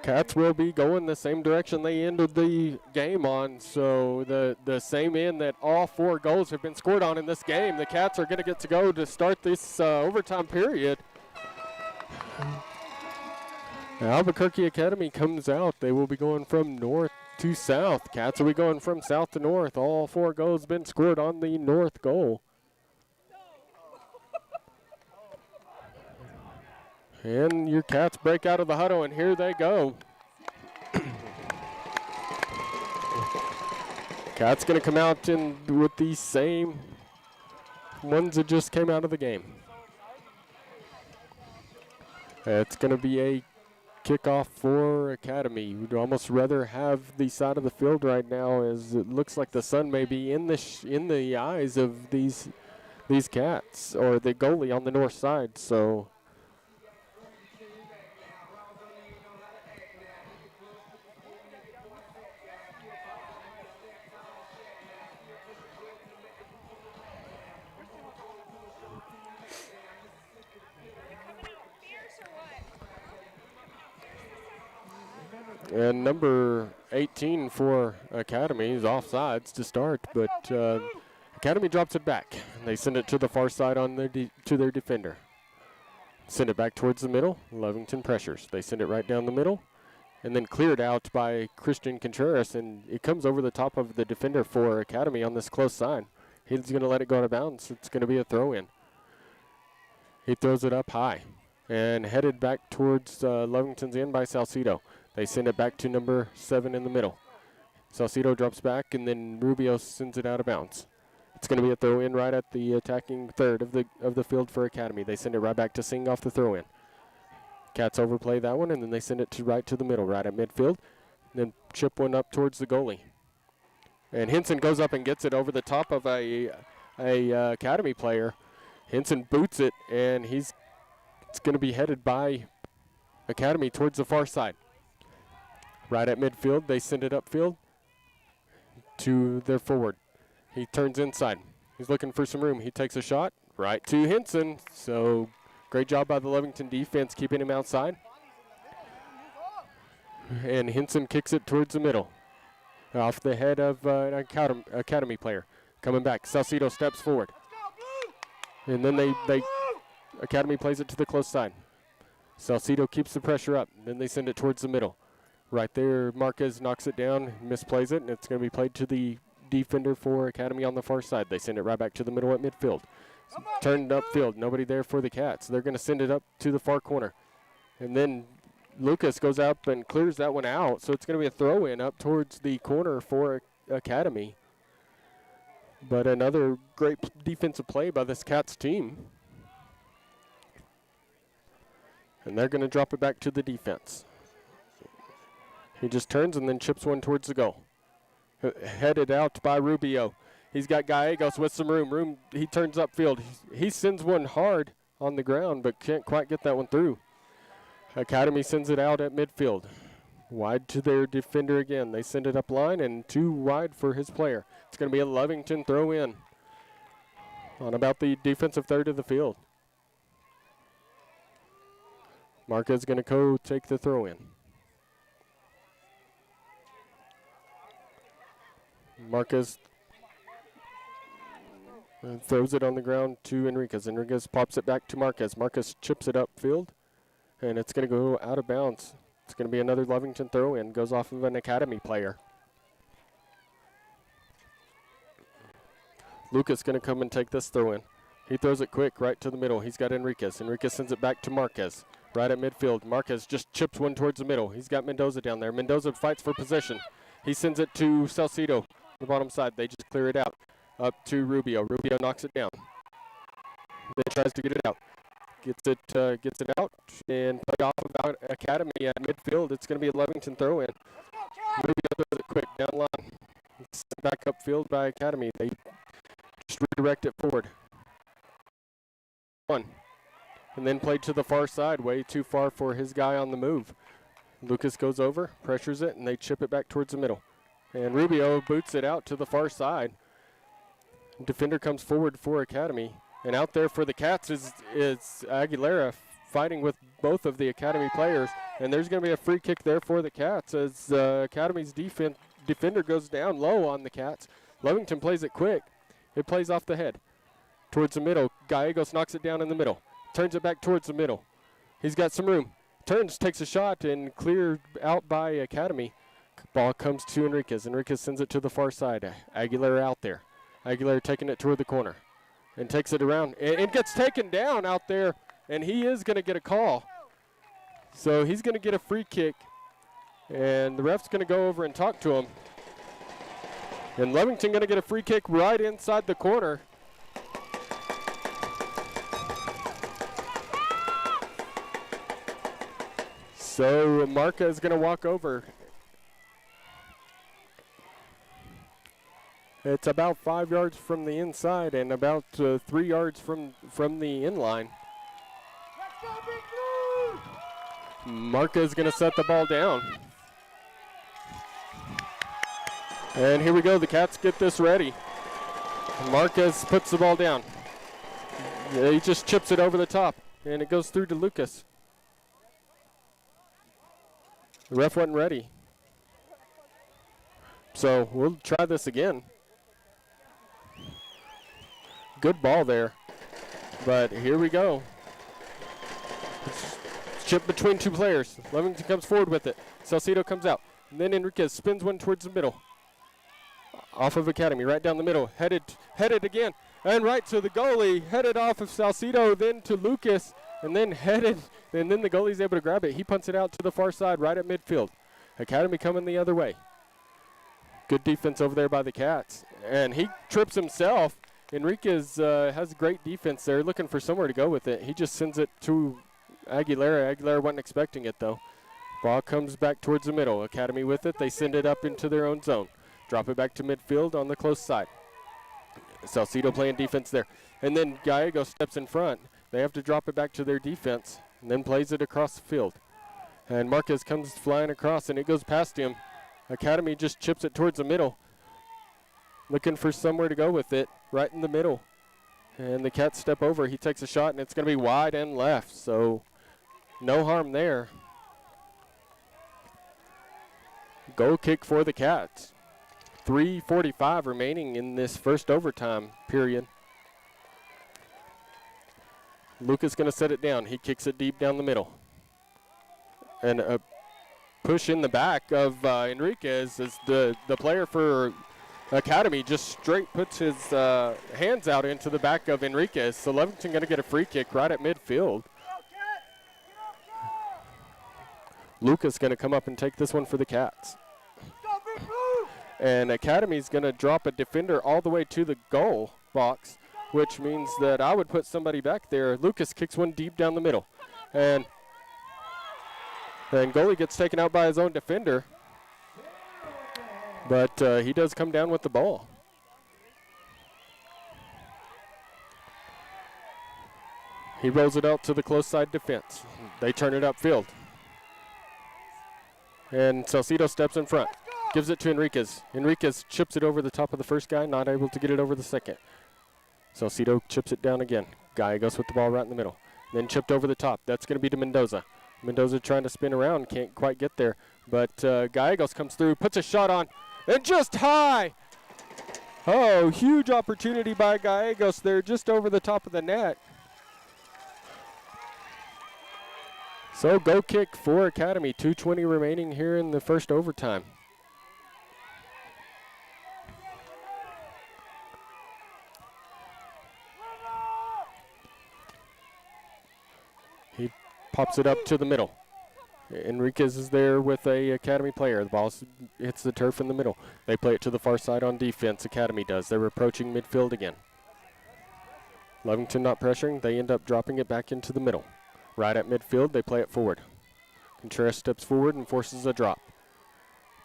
Cats will be going the same direction they ended the game on, so the same end that all 4 goals have been scored on in this game. The Cats are going to get to go to start this overtime period. Albuquerque Academy comes out. They will be going from north to south. Cats will be going from south to north. All 4 goals have been scored on the north goal. And your Cats break out of the huddle, and here they go. Cats going to come out with the same ones that just came out of the game. It's going to be a kickoff for Academy. We'd almost rather have the side of the field right now, as it looks like the sun may be in the eyes of these Cats, or the goalie on the north side. So and number 18 for Academy is offsides to start, but Academy drops it back. They send it to the far side on to their defender. Send it back towards the middle. Lovington pressures. They send it right down the middle, and then cleared out by Christian Contreras, and it comes over the top of the defender for Academy on this close side. He's going to let it go out of bounds. It's going to be a throw-in. He throws it up high and headed back towards Lovington's end by Salcido. They send it back to number 7 in the middle. Salcido drops back, and then Rubio sends it out of bounds. It's going to be a throw-in right at the attacking third of the field for Academy. They send it right back to Singh off the throw-in. Cats overplay that one, and then they send it right to the middle, right at midfield. Then chip one up towards the goalie. And Henson goes up and gets it over the top of a Academy player. Henson boots it, and it's going to be headed by Academy towards the far side. Right at midfield, they send it upfield to their forward. He turns inside. He's looking for some room. He takes a shot right to Henson. So great job by the Lovington defense keeping him outside. And Henson kicks it towards the middle. Off the head of an academy player. Coming back. Salcido steps forward. And then they Academy plays it to the close side. Salcido keeps the pressure up. Then they send it towards the middle. Right there, Marquez knocks it down, misplays it, and it's going to be played to the defender for Academy on the far side. They send it right back to the middle at midfield. Turned upfield, nobody there for the Cats. They're going to send it up to the far corner. And then Lucas goes up and clears that one out, so it's going to be a throw-in up towards the corner for Academy. But another great defensive play by this Cats team. And they're going to drop it back to the defense. He just turns and then chips one towards the goal. Headed out by Rubio. He's got Gallegos with some room. He turns upfield. He sends one hard on the ground, but can't quite get that one through. Academy sends it out at midfield. Wide to their defender again. They send it up line and too wide for his player. It's going to be a Lovington throw in on about the defensive third of the field. Marquez going to go take the throw in. Marquez throws it on the ground to Enriquez. Enriquez pops it back to Marquez. Marquez chips it upfield, and it's going to go out of bounds. It's going to be another Lovington throw-in. Goes off of an Academy player. Lucas going to come and take this throw-in. He throws it quick right to the middle. He's got Enriquez. Enriquez sends it back to Marquez. Right at midfield. Marquez just chips one towards the middle. He's got Mendoza down there. Mendoza fights for possession. He sends it to Salcido. The bottom side, they just clear it out. Up to Rubio. Rubio knocks it down. Then tries to get it out. Gets it out and play off about Academy at midfield. It's going to be a Lovington throw in. Rubio does it quick down line. It's back upfield by Academy. They just redirect it forward. One. And then played to the far side, way too far for his guy on the move. Lucas goes over, pressures it, and they chip it back towards the middle. And Rubio boots it out to the far side. Defender comes forward for Academy. And out there for the Cats is Aguilera fighting with both of the Academy players. And there's going to be a free kick there for the Cats as Academy's defender goes down low on the Cats. Lovington plays it quick. It plays off the head towards the middle. Gallegos knocks it down in the middle. Turns it back towards the middle. He's got some room. Turns, takes a shot, and cleared out by Academy. Ball comes to Enriquez. Enriquez sends it to the far side. Aguilera out there. Aguilera taking it toward the corner. And takes it around. It gets taken down out there, and he is going to get a call. So he's going to get a free kick, and the ref's going to go over and talk to him. And Lovington going to get a free kick right inside the corner. So Marca is going to walk over. It's about 5 yards from the inside and about 3 yards from the inline. Marca is going to set the ball down. And here we go. The Cats get this ready. Marquez puts the ball down. He just chips it over the top, and it goes through to Lucas. The ref wasn't ready. So we'll try this again. Good ball there. But here we go. It's chipped between two players. Lovington comes forward with it. Salcido comes out. And then Enriquez spins one towards the middle. Off of Academy, right down the middle. Headed again. And right to the goalie. Headed off of Salcido, then to Lucas. And then headed. And then the goalie's able to grab it. He punts it out to the far side, right at midfield. Academy coming the other way. Good defense over there by the Cats. And he trips himself. Enriquez has great defense there, looking for somewhere to go with it. He just sends it to Aguilera. Aguilera wasn't expecting it, though. Ball comes back towards the middle. Academy with it. They send it up into their own zone. Drop it back to midfield on the close side. Salcido playing defense there. And then Gallegos steps in front. They have to drop it back to their defense and then plays it across the field. And Marquez comes flying across, and it goes past him. Academy just chips it towards the middle, looking for somewhere to go with it. right in the middle. And the Cats step over. He takes a shot, and it's going to be wide and left. So no harm there. Goal kick for the Cats. 3:45 remaining in this first overtime period. Lucas going to set it down. He kicks it deep down the middle. And a push in the back of Enriquez as the player for Academy just straight puts his hands out into the back of Enriquez. So Lovington going to get a free kick right at midfield. Lucas going to come up and take this one for the Cats. And Academy's going to drop a defender all the way to the goal box, which means that I would put somebody back there. Lucas kicks one deep down the middle. And goalie gets taken out by his own defender. But he does come down with the ball. He rolls it out to the close side defense. They turn it upfield. And Salcido steps in front. Gives it to Enriquez. Enriquez chips it over the top of the first guy, not able to get it over the second. Salcido chips it down again. Gallegos with the ball right in the middle. Then chipped over the top. That's going to be to Mendoza. Mendoza trying to spin around, can't quite get there. But Gallegos comes through, puts a shot on, and just high. Oh, huge opportunity by Gallegos there, just over the top of the net. So goal kick for Academy. 2:20 remaining here in the first overtime. He pops it up to the middle. Enriquez is there with a Academy player. The ball hits the turf in the middle. They play it to the far side on defense. Academy does. They're approaching midfield again. Lovington not pressuring. They end up dropping it back into the middle. Right at midfield, they play it forward. Contreras steps forward and forces a drop.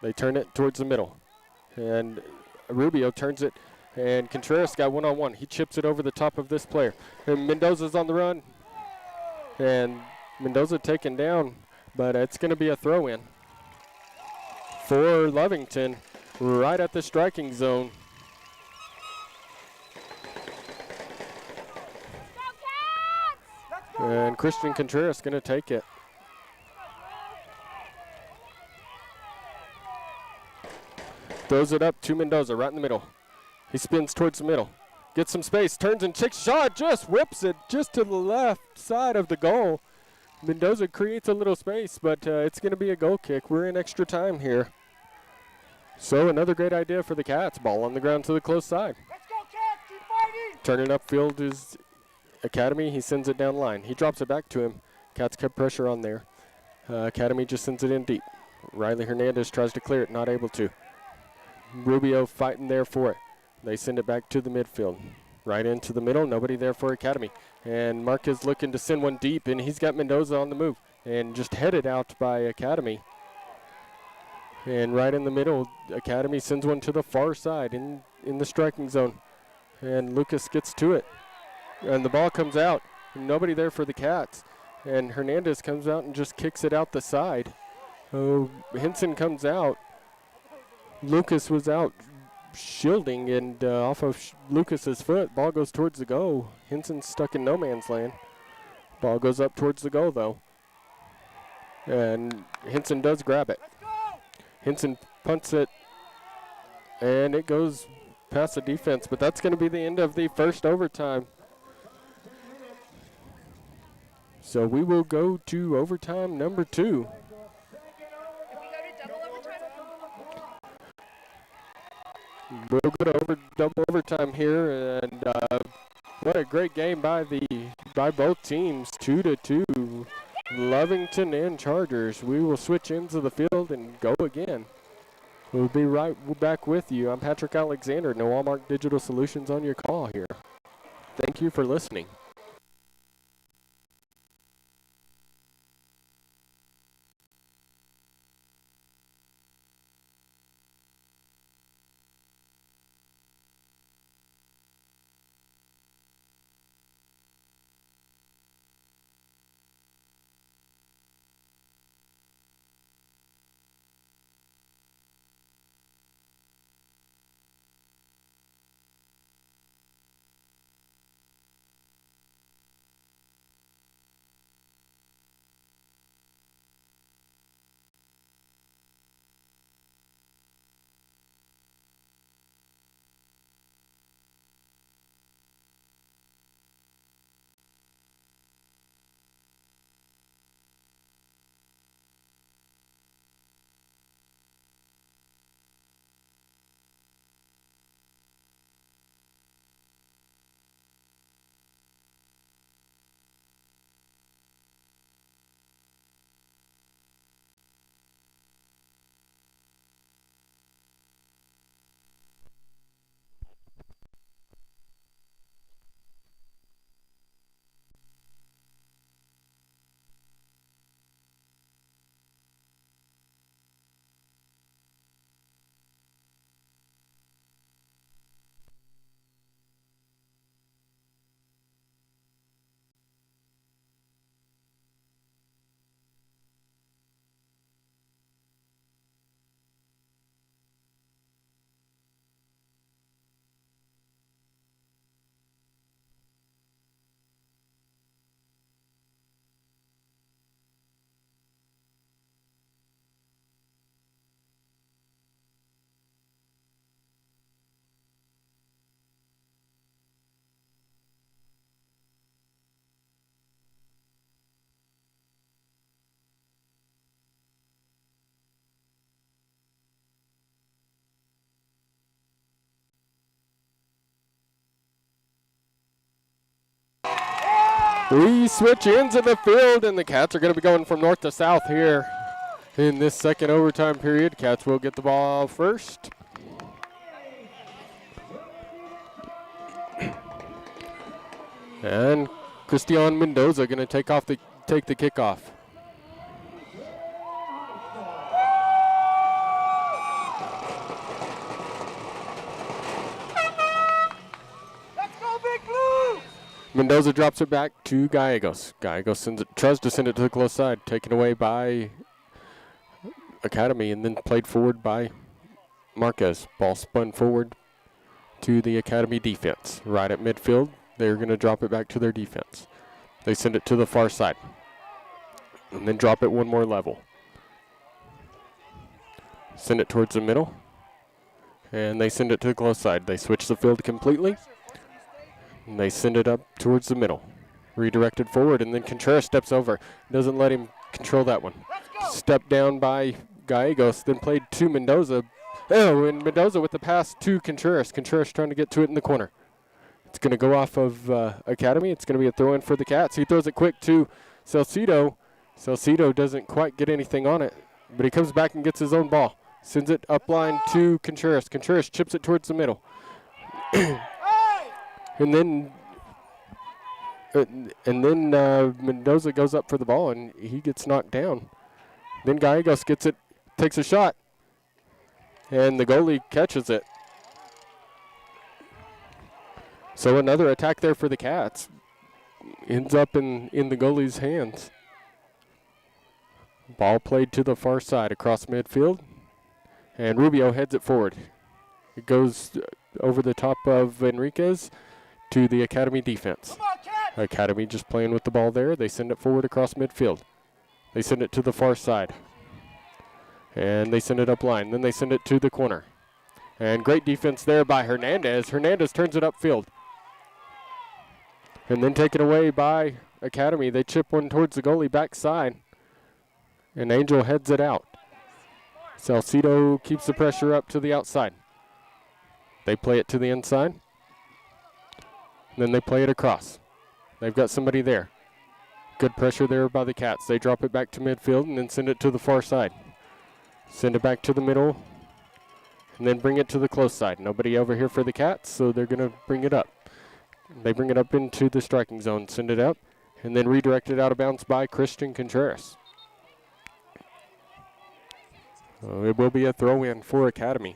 They turn it towards the middle. And Rubio turns it, and Contreras got one-on-one. He chips it over the top of this player. And Mendoza's on the run. And Mendoza taken down, but it's going to be a throw-in for Lovington right at the striking zone. And Christian Contreras going to take it. Throws it up to Mendoza right in the middle. He spins towards the middle. Gets some space, turns and takes a shot, just whips it just to the left side of the goal. Mendoza creates a little space, but it's going to be a goal kick. We're in extra time here. So another great idea for the Cats. Ball on the ground to the close side. Let's go, Cats! Keep fighting! Turning upfield is Academy. He sends it down line. He drops it back to him. Cats kept pressure on there. Academy just sends it in deep. Riley Hernandez tries to clear it, not able to. Rubio fighting there for it. They send it back to the midfield. Right into the middle, nobody there for Academy. And Marquez looking to send one deep, and he's got Mendoza on the move. And just headed out by Academy. And right in the middle, Academy sends one to the far side in the striking zone. And Lucas gets to it. And the ball comes out. Nobody there for the Cats. And Hernandez comes out and just kicks it out the side. Oh, Henson comes out. Lucas was out shielding, and off of Lucas's foot, ball goes towards the goal. Henson's stuck in no man's land. Ball goes up towards the goal, though. And Henson does grab it. Henson punts it, and it goes past the defense, but that's going to be the end of the first overtime. So we will go to overtime number 2. We'll go to double overtime here, and what a great game by both teams, 2-2, Lovington and Chargers. We will switch ends of the field and go again. We'll be right back with you. I'm Patrick Alexander, Noalmark Digital Solutions on your call here. Thank you for listening. We switch ends of the field, and the Cats are going to be going from north to south here in this second overtime period. Cats will get the ball first. And Christian Mendoza going to take the kickoff. Mendoza drops it back to Gallegos. Gallegos tries to send it to the close side, taken away by Academy and then played forward by Marquez. Ball spun forward to the Academy defense. Right at midfield, they're going to drop it back to their defense. They send it to the far side and then drop it one more level. Send it towards the middle and they send it to the close side. They switch the field completely. And they send it up towards the middle. Redirected forward, and then Contreras steps over. Doesn't let him control that one. Stepped down by Gallegos, then played to Mendoza. Oh, and Mendoza with the pass to Contreras. Contreras trying to get to it in the corner. It's going to go off of Academy. It's going to be a throw-in for the Cats. He throws it quick to Salcido. Salcido doesn't quite get anything on it, but he comes back and gets his own ball. Sends it up line to Contreras. Contreras chips it towards the middle. And then Mendoza goes up for the ball, and he gets knocked down. Then Gallegos gets it, takes a shot, and the goalie catches it. So another attack there for the Cats. Ends up in the goalie's hands. Ball played to the far side across midfield, and Rubio heads it forward. It goes over the top of Enriquez to the Academy defense. Academy just playing with the ball there. They send it forward across midfield. They send it to the far side. And they send it up line. Then they send it to the corner. And great defense there by Hernandez. Hernandez turns it upfield. And then taken away by Academy. They chip one towards the goalie backside. And Angel heads it out. Salcido keeps the pressure up to the outside. They play it to the inside. Then they play it across. They've got somebody there. Good pressure there by the Cats. They drop it back to midfield and then send it to the far side. Send it back to the middle and then bring it to the close side. Nobody over here for the Cats, so they're going to bring it up. They bring it up into the striking zone, send it up, and then redirect it out of bounds by Christian Contreras. It will be a throw-in for Academy.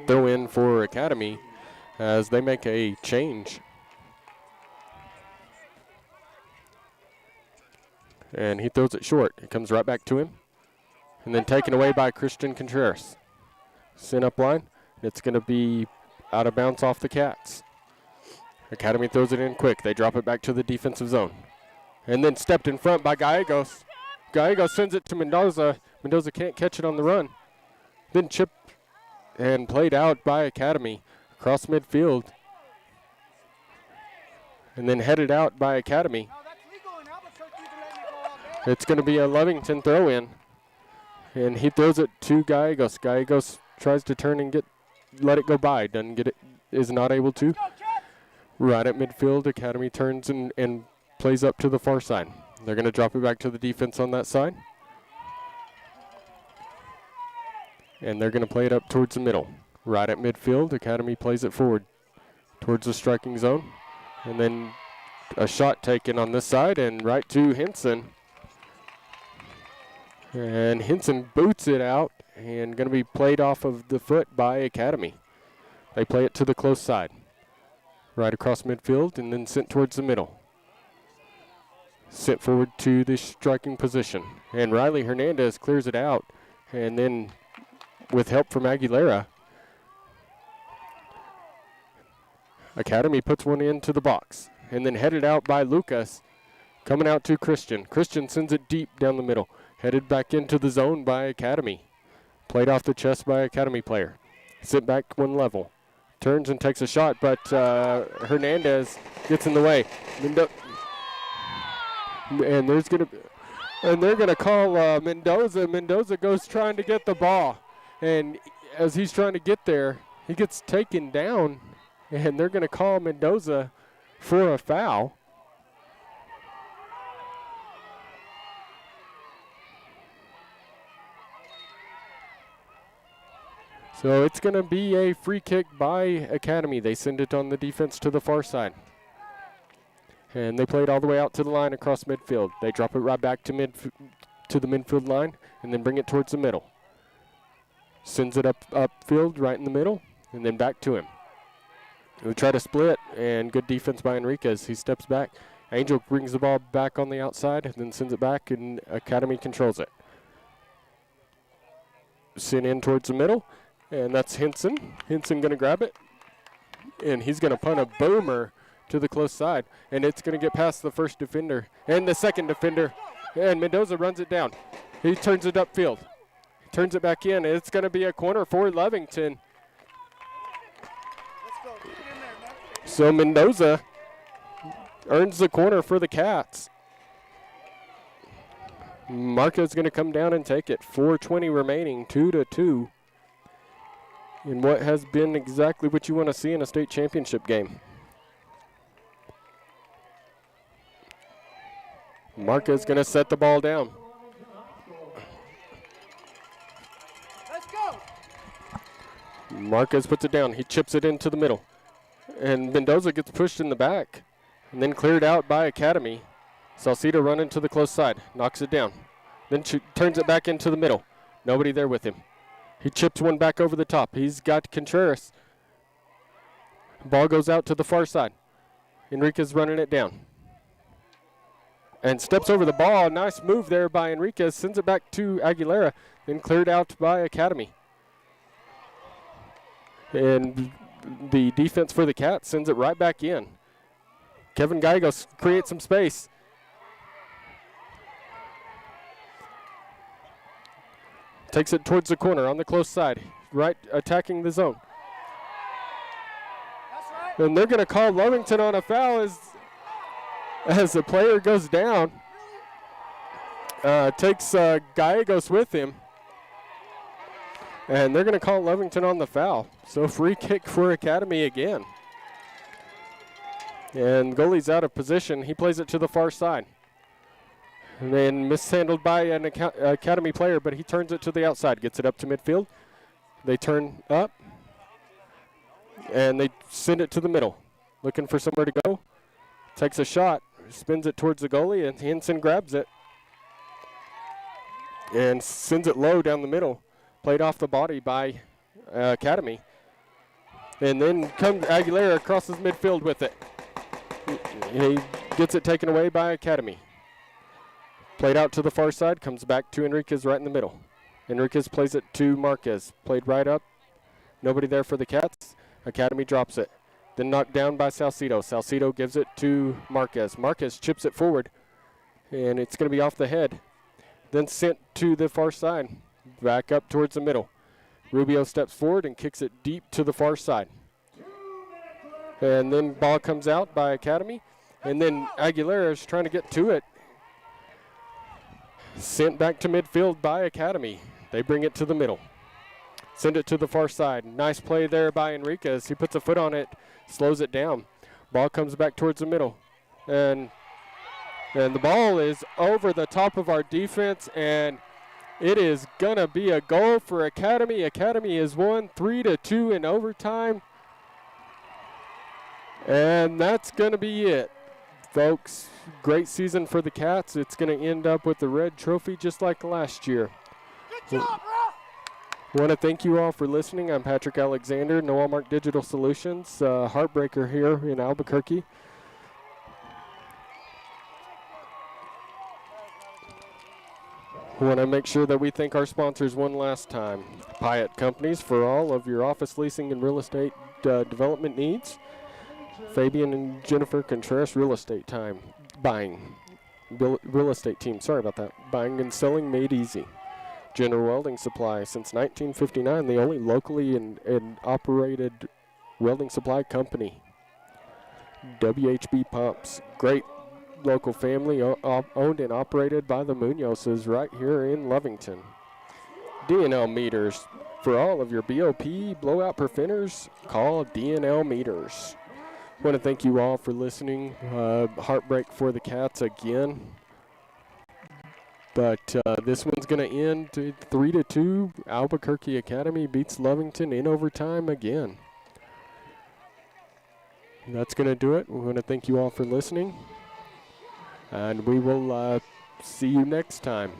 Throw in for Academy as they make a change. And he throws it short. It comes right back to him. And then taken away by Christian Contreras. Sent up line. It's going to be out of bounds off the Cats. Academy throws it in quick. They drop it back to the defensive zone. And then stepped in front by Gallegos. Gallegos sends it to Mendoza. Mendoza can't catch it on the run. Then chip and played out by Academy across midfield. And then headed out by Academy. It's going to be a Lovington throw-in. And he throws it to Gallegos. Gallegos tries to turn and let it go by. Doesn't get it, is not able to. Right at midfield, Academy turns and plays up to the far side. They're going to drop it back to the defense on that side. And they're going to play it up towards the middle. Right at midfield, Academy plays it forward towards the striking zone. And then a shot taken on this side and right to Henson. And Henson boots it out and going to be played off of the foot by Academy. They play it to the close side. Right across midfield and then sent towards the middle. Sent forward to the striking position. And Riley Hernandez clears it out. And then with help from Aguilera, Academy puts one into the box. And then headed out by Lucas. Coming out to Christian. Christian sends it deep down the middle. Headed back into the zone by Academy. Played off the chest by Academy player. Sent back one level. Turns and takes a shot, but Hernandez gets in the way. And they're gonna call Mendoza. Mendoza goes trying to get the ball. And as he's trying to get there, He gets taken down, and they're going to call Mendoza for a foul. So it's going to be a free kick by Academy. They send it on the defense to the far side. And they play it all the way out to the line across midfield. They drop it right back to the midfield line and then bring it towards the middle. Sends it upfield right in the middle and then back to him. We try to split, and good defense by Enriquez. He steps back. Angel brings the ball back on the outside and then sends it back, and Academy controls it. Sent in towards the middle. And that's Henson. Henson going to grab it. And he's going to punt a boomer to the close side. And it's going to get past the first defender and the second defender. And Mendoza runs it down. He turns it upfield. He turns it back in. It's going to be a corner for Lovington. So Mendoza earns the corner for the Cats. Marco's going to come down and take it. 4:20 remaining, 2-2. In what has been exactly what you want to see in a state championship game. Marco's going to set the ball down. Let's go. Marquez puts it down. He chips it into the middle. And Mendoza gets pushed in the back and then cleared out by Academy. Salcido running to the close side, knocks it down. Then turns it back into the middle. Nobody there with him. He chips one back over the top. He's got Contreras. Ball goes out to the far side. Enriquez running it down. And steps over the ball. Nice move there by Enriquez. Sends it back to Aguilera. Then cleared out by Academy. And the defense for the Cats sends it right back in. Kevin Gallegos creates some space. Takes it towards the corner on the close side, right attacking the zone. That's right. And they're going to call Lovington on a foul as the player goes down. Takes Gallegos with him. And they're going to call Lovington on the foul. So free kick for Academy again. And goalie's out of position. He plays it to the far side. And then mishandled by an Academy player, but he turns it to the outside, gets it up to midfield. They turn up, and they send it to the middle. Looking for somewhere to go. Takes a shot, spins it towards the goalie, and Henson grabs it. And sends it low down the middle. Played off the body by Academy. And then comes Aguilera across his midfield with it. He gets it taken away by Academy. Played out to the far side, comes back to Enriquez right in the middle. Enriquez plays it to Marquez. Played right up. Nobody there for the Cats. Academy drops it. Then knocked down by Salcido. Salcido gives it to Marquez. Marquez chips it forward. And it's going to be off the head. Then sent to the far side. Back up towards the middle. Rubio steps forward and kicks it deep to the far side. And then ball comes out by Academy. And then Aguilera is trying to get to it. Sent back to midfield by Academy. They bring it to the middle. Send it to the far side. Nice play there by Enriquez. He puts a foot on it, slows it down. Ball comes back towards the middle. And the ball is over the top of our defense, and it is going to be a goal for Academy. Academy has won 3-2 in overtime. And that's going to be it, folks. Great season for the Cats. It's going to end up with the red trophy just like last year. Good job, bro. Want to thank you all for listening. I'm Patrick Alexander, Noalmark Digital Solutions, Heartbreaker here in Albuquerque. Want to make sure that we thank our sponsors one last time. Pyatt Companies for all of your office leasing and real estate development needs. Fabian and Jennifer Contreras Real Estate Real estate team, sorry about that. Buying and selling made easy. General Welding Supply, since 1959, the only locally and operated welding supply company. WHB Pumps, great local family owned and operated by the Munozes right here in Lovington. D&L Meters, For all of your BOP blowout preventers, call DNL Meters. I want to thank you all for listening. Heartbreak for the Cats again. But this one's going to end 3-2. Albuquerque Academy beats Lovington in overtime again. That's going to do it. We want to thank you all for listening. And we will see you next time.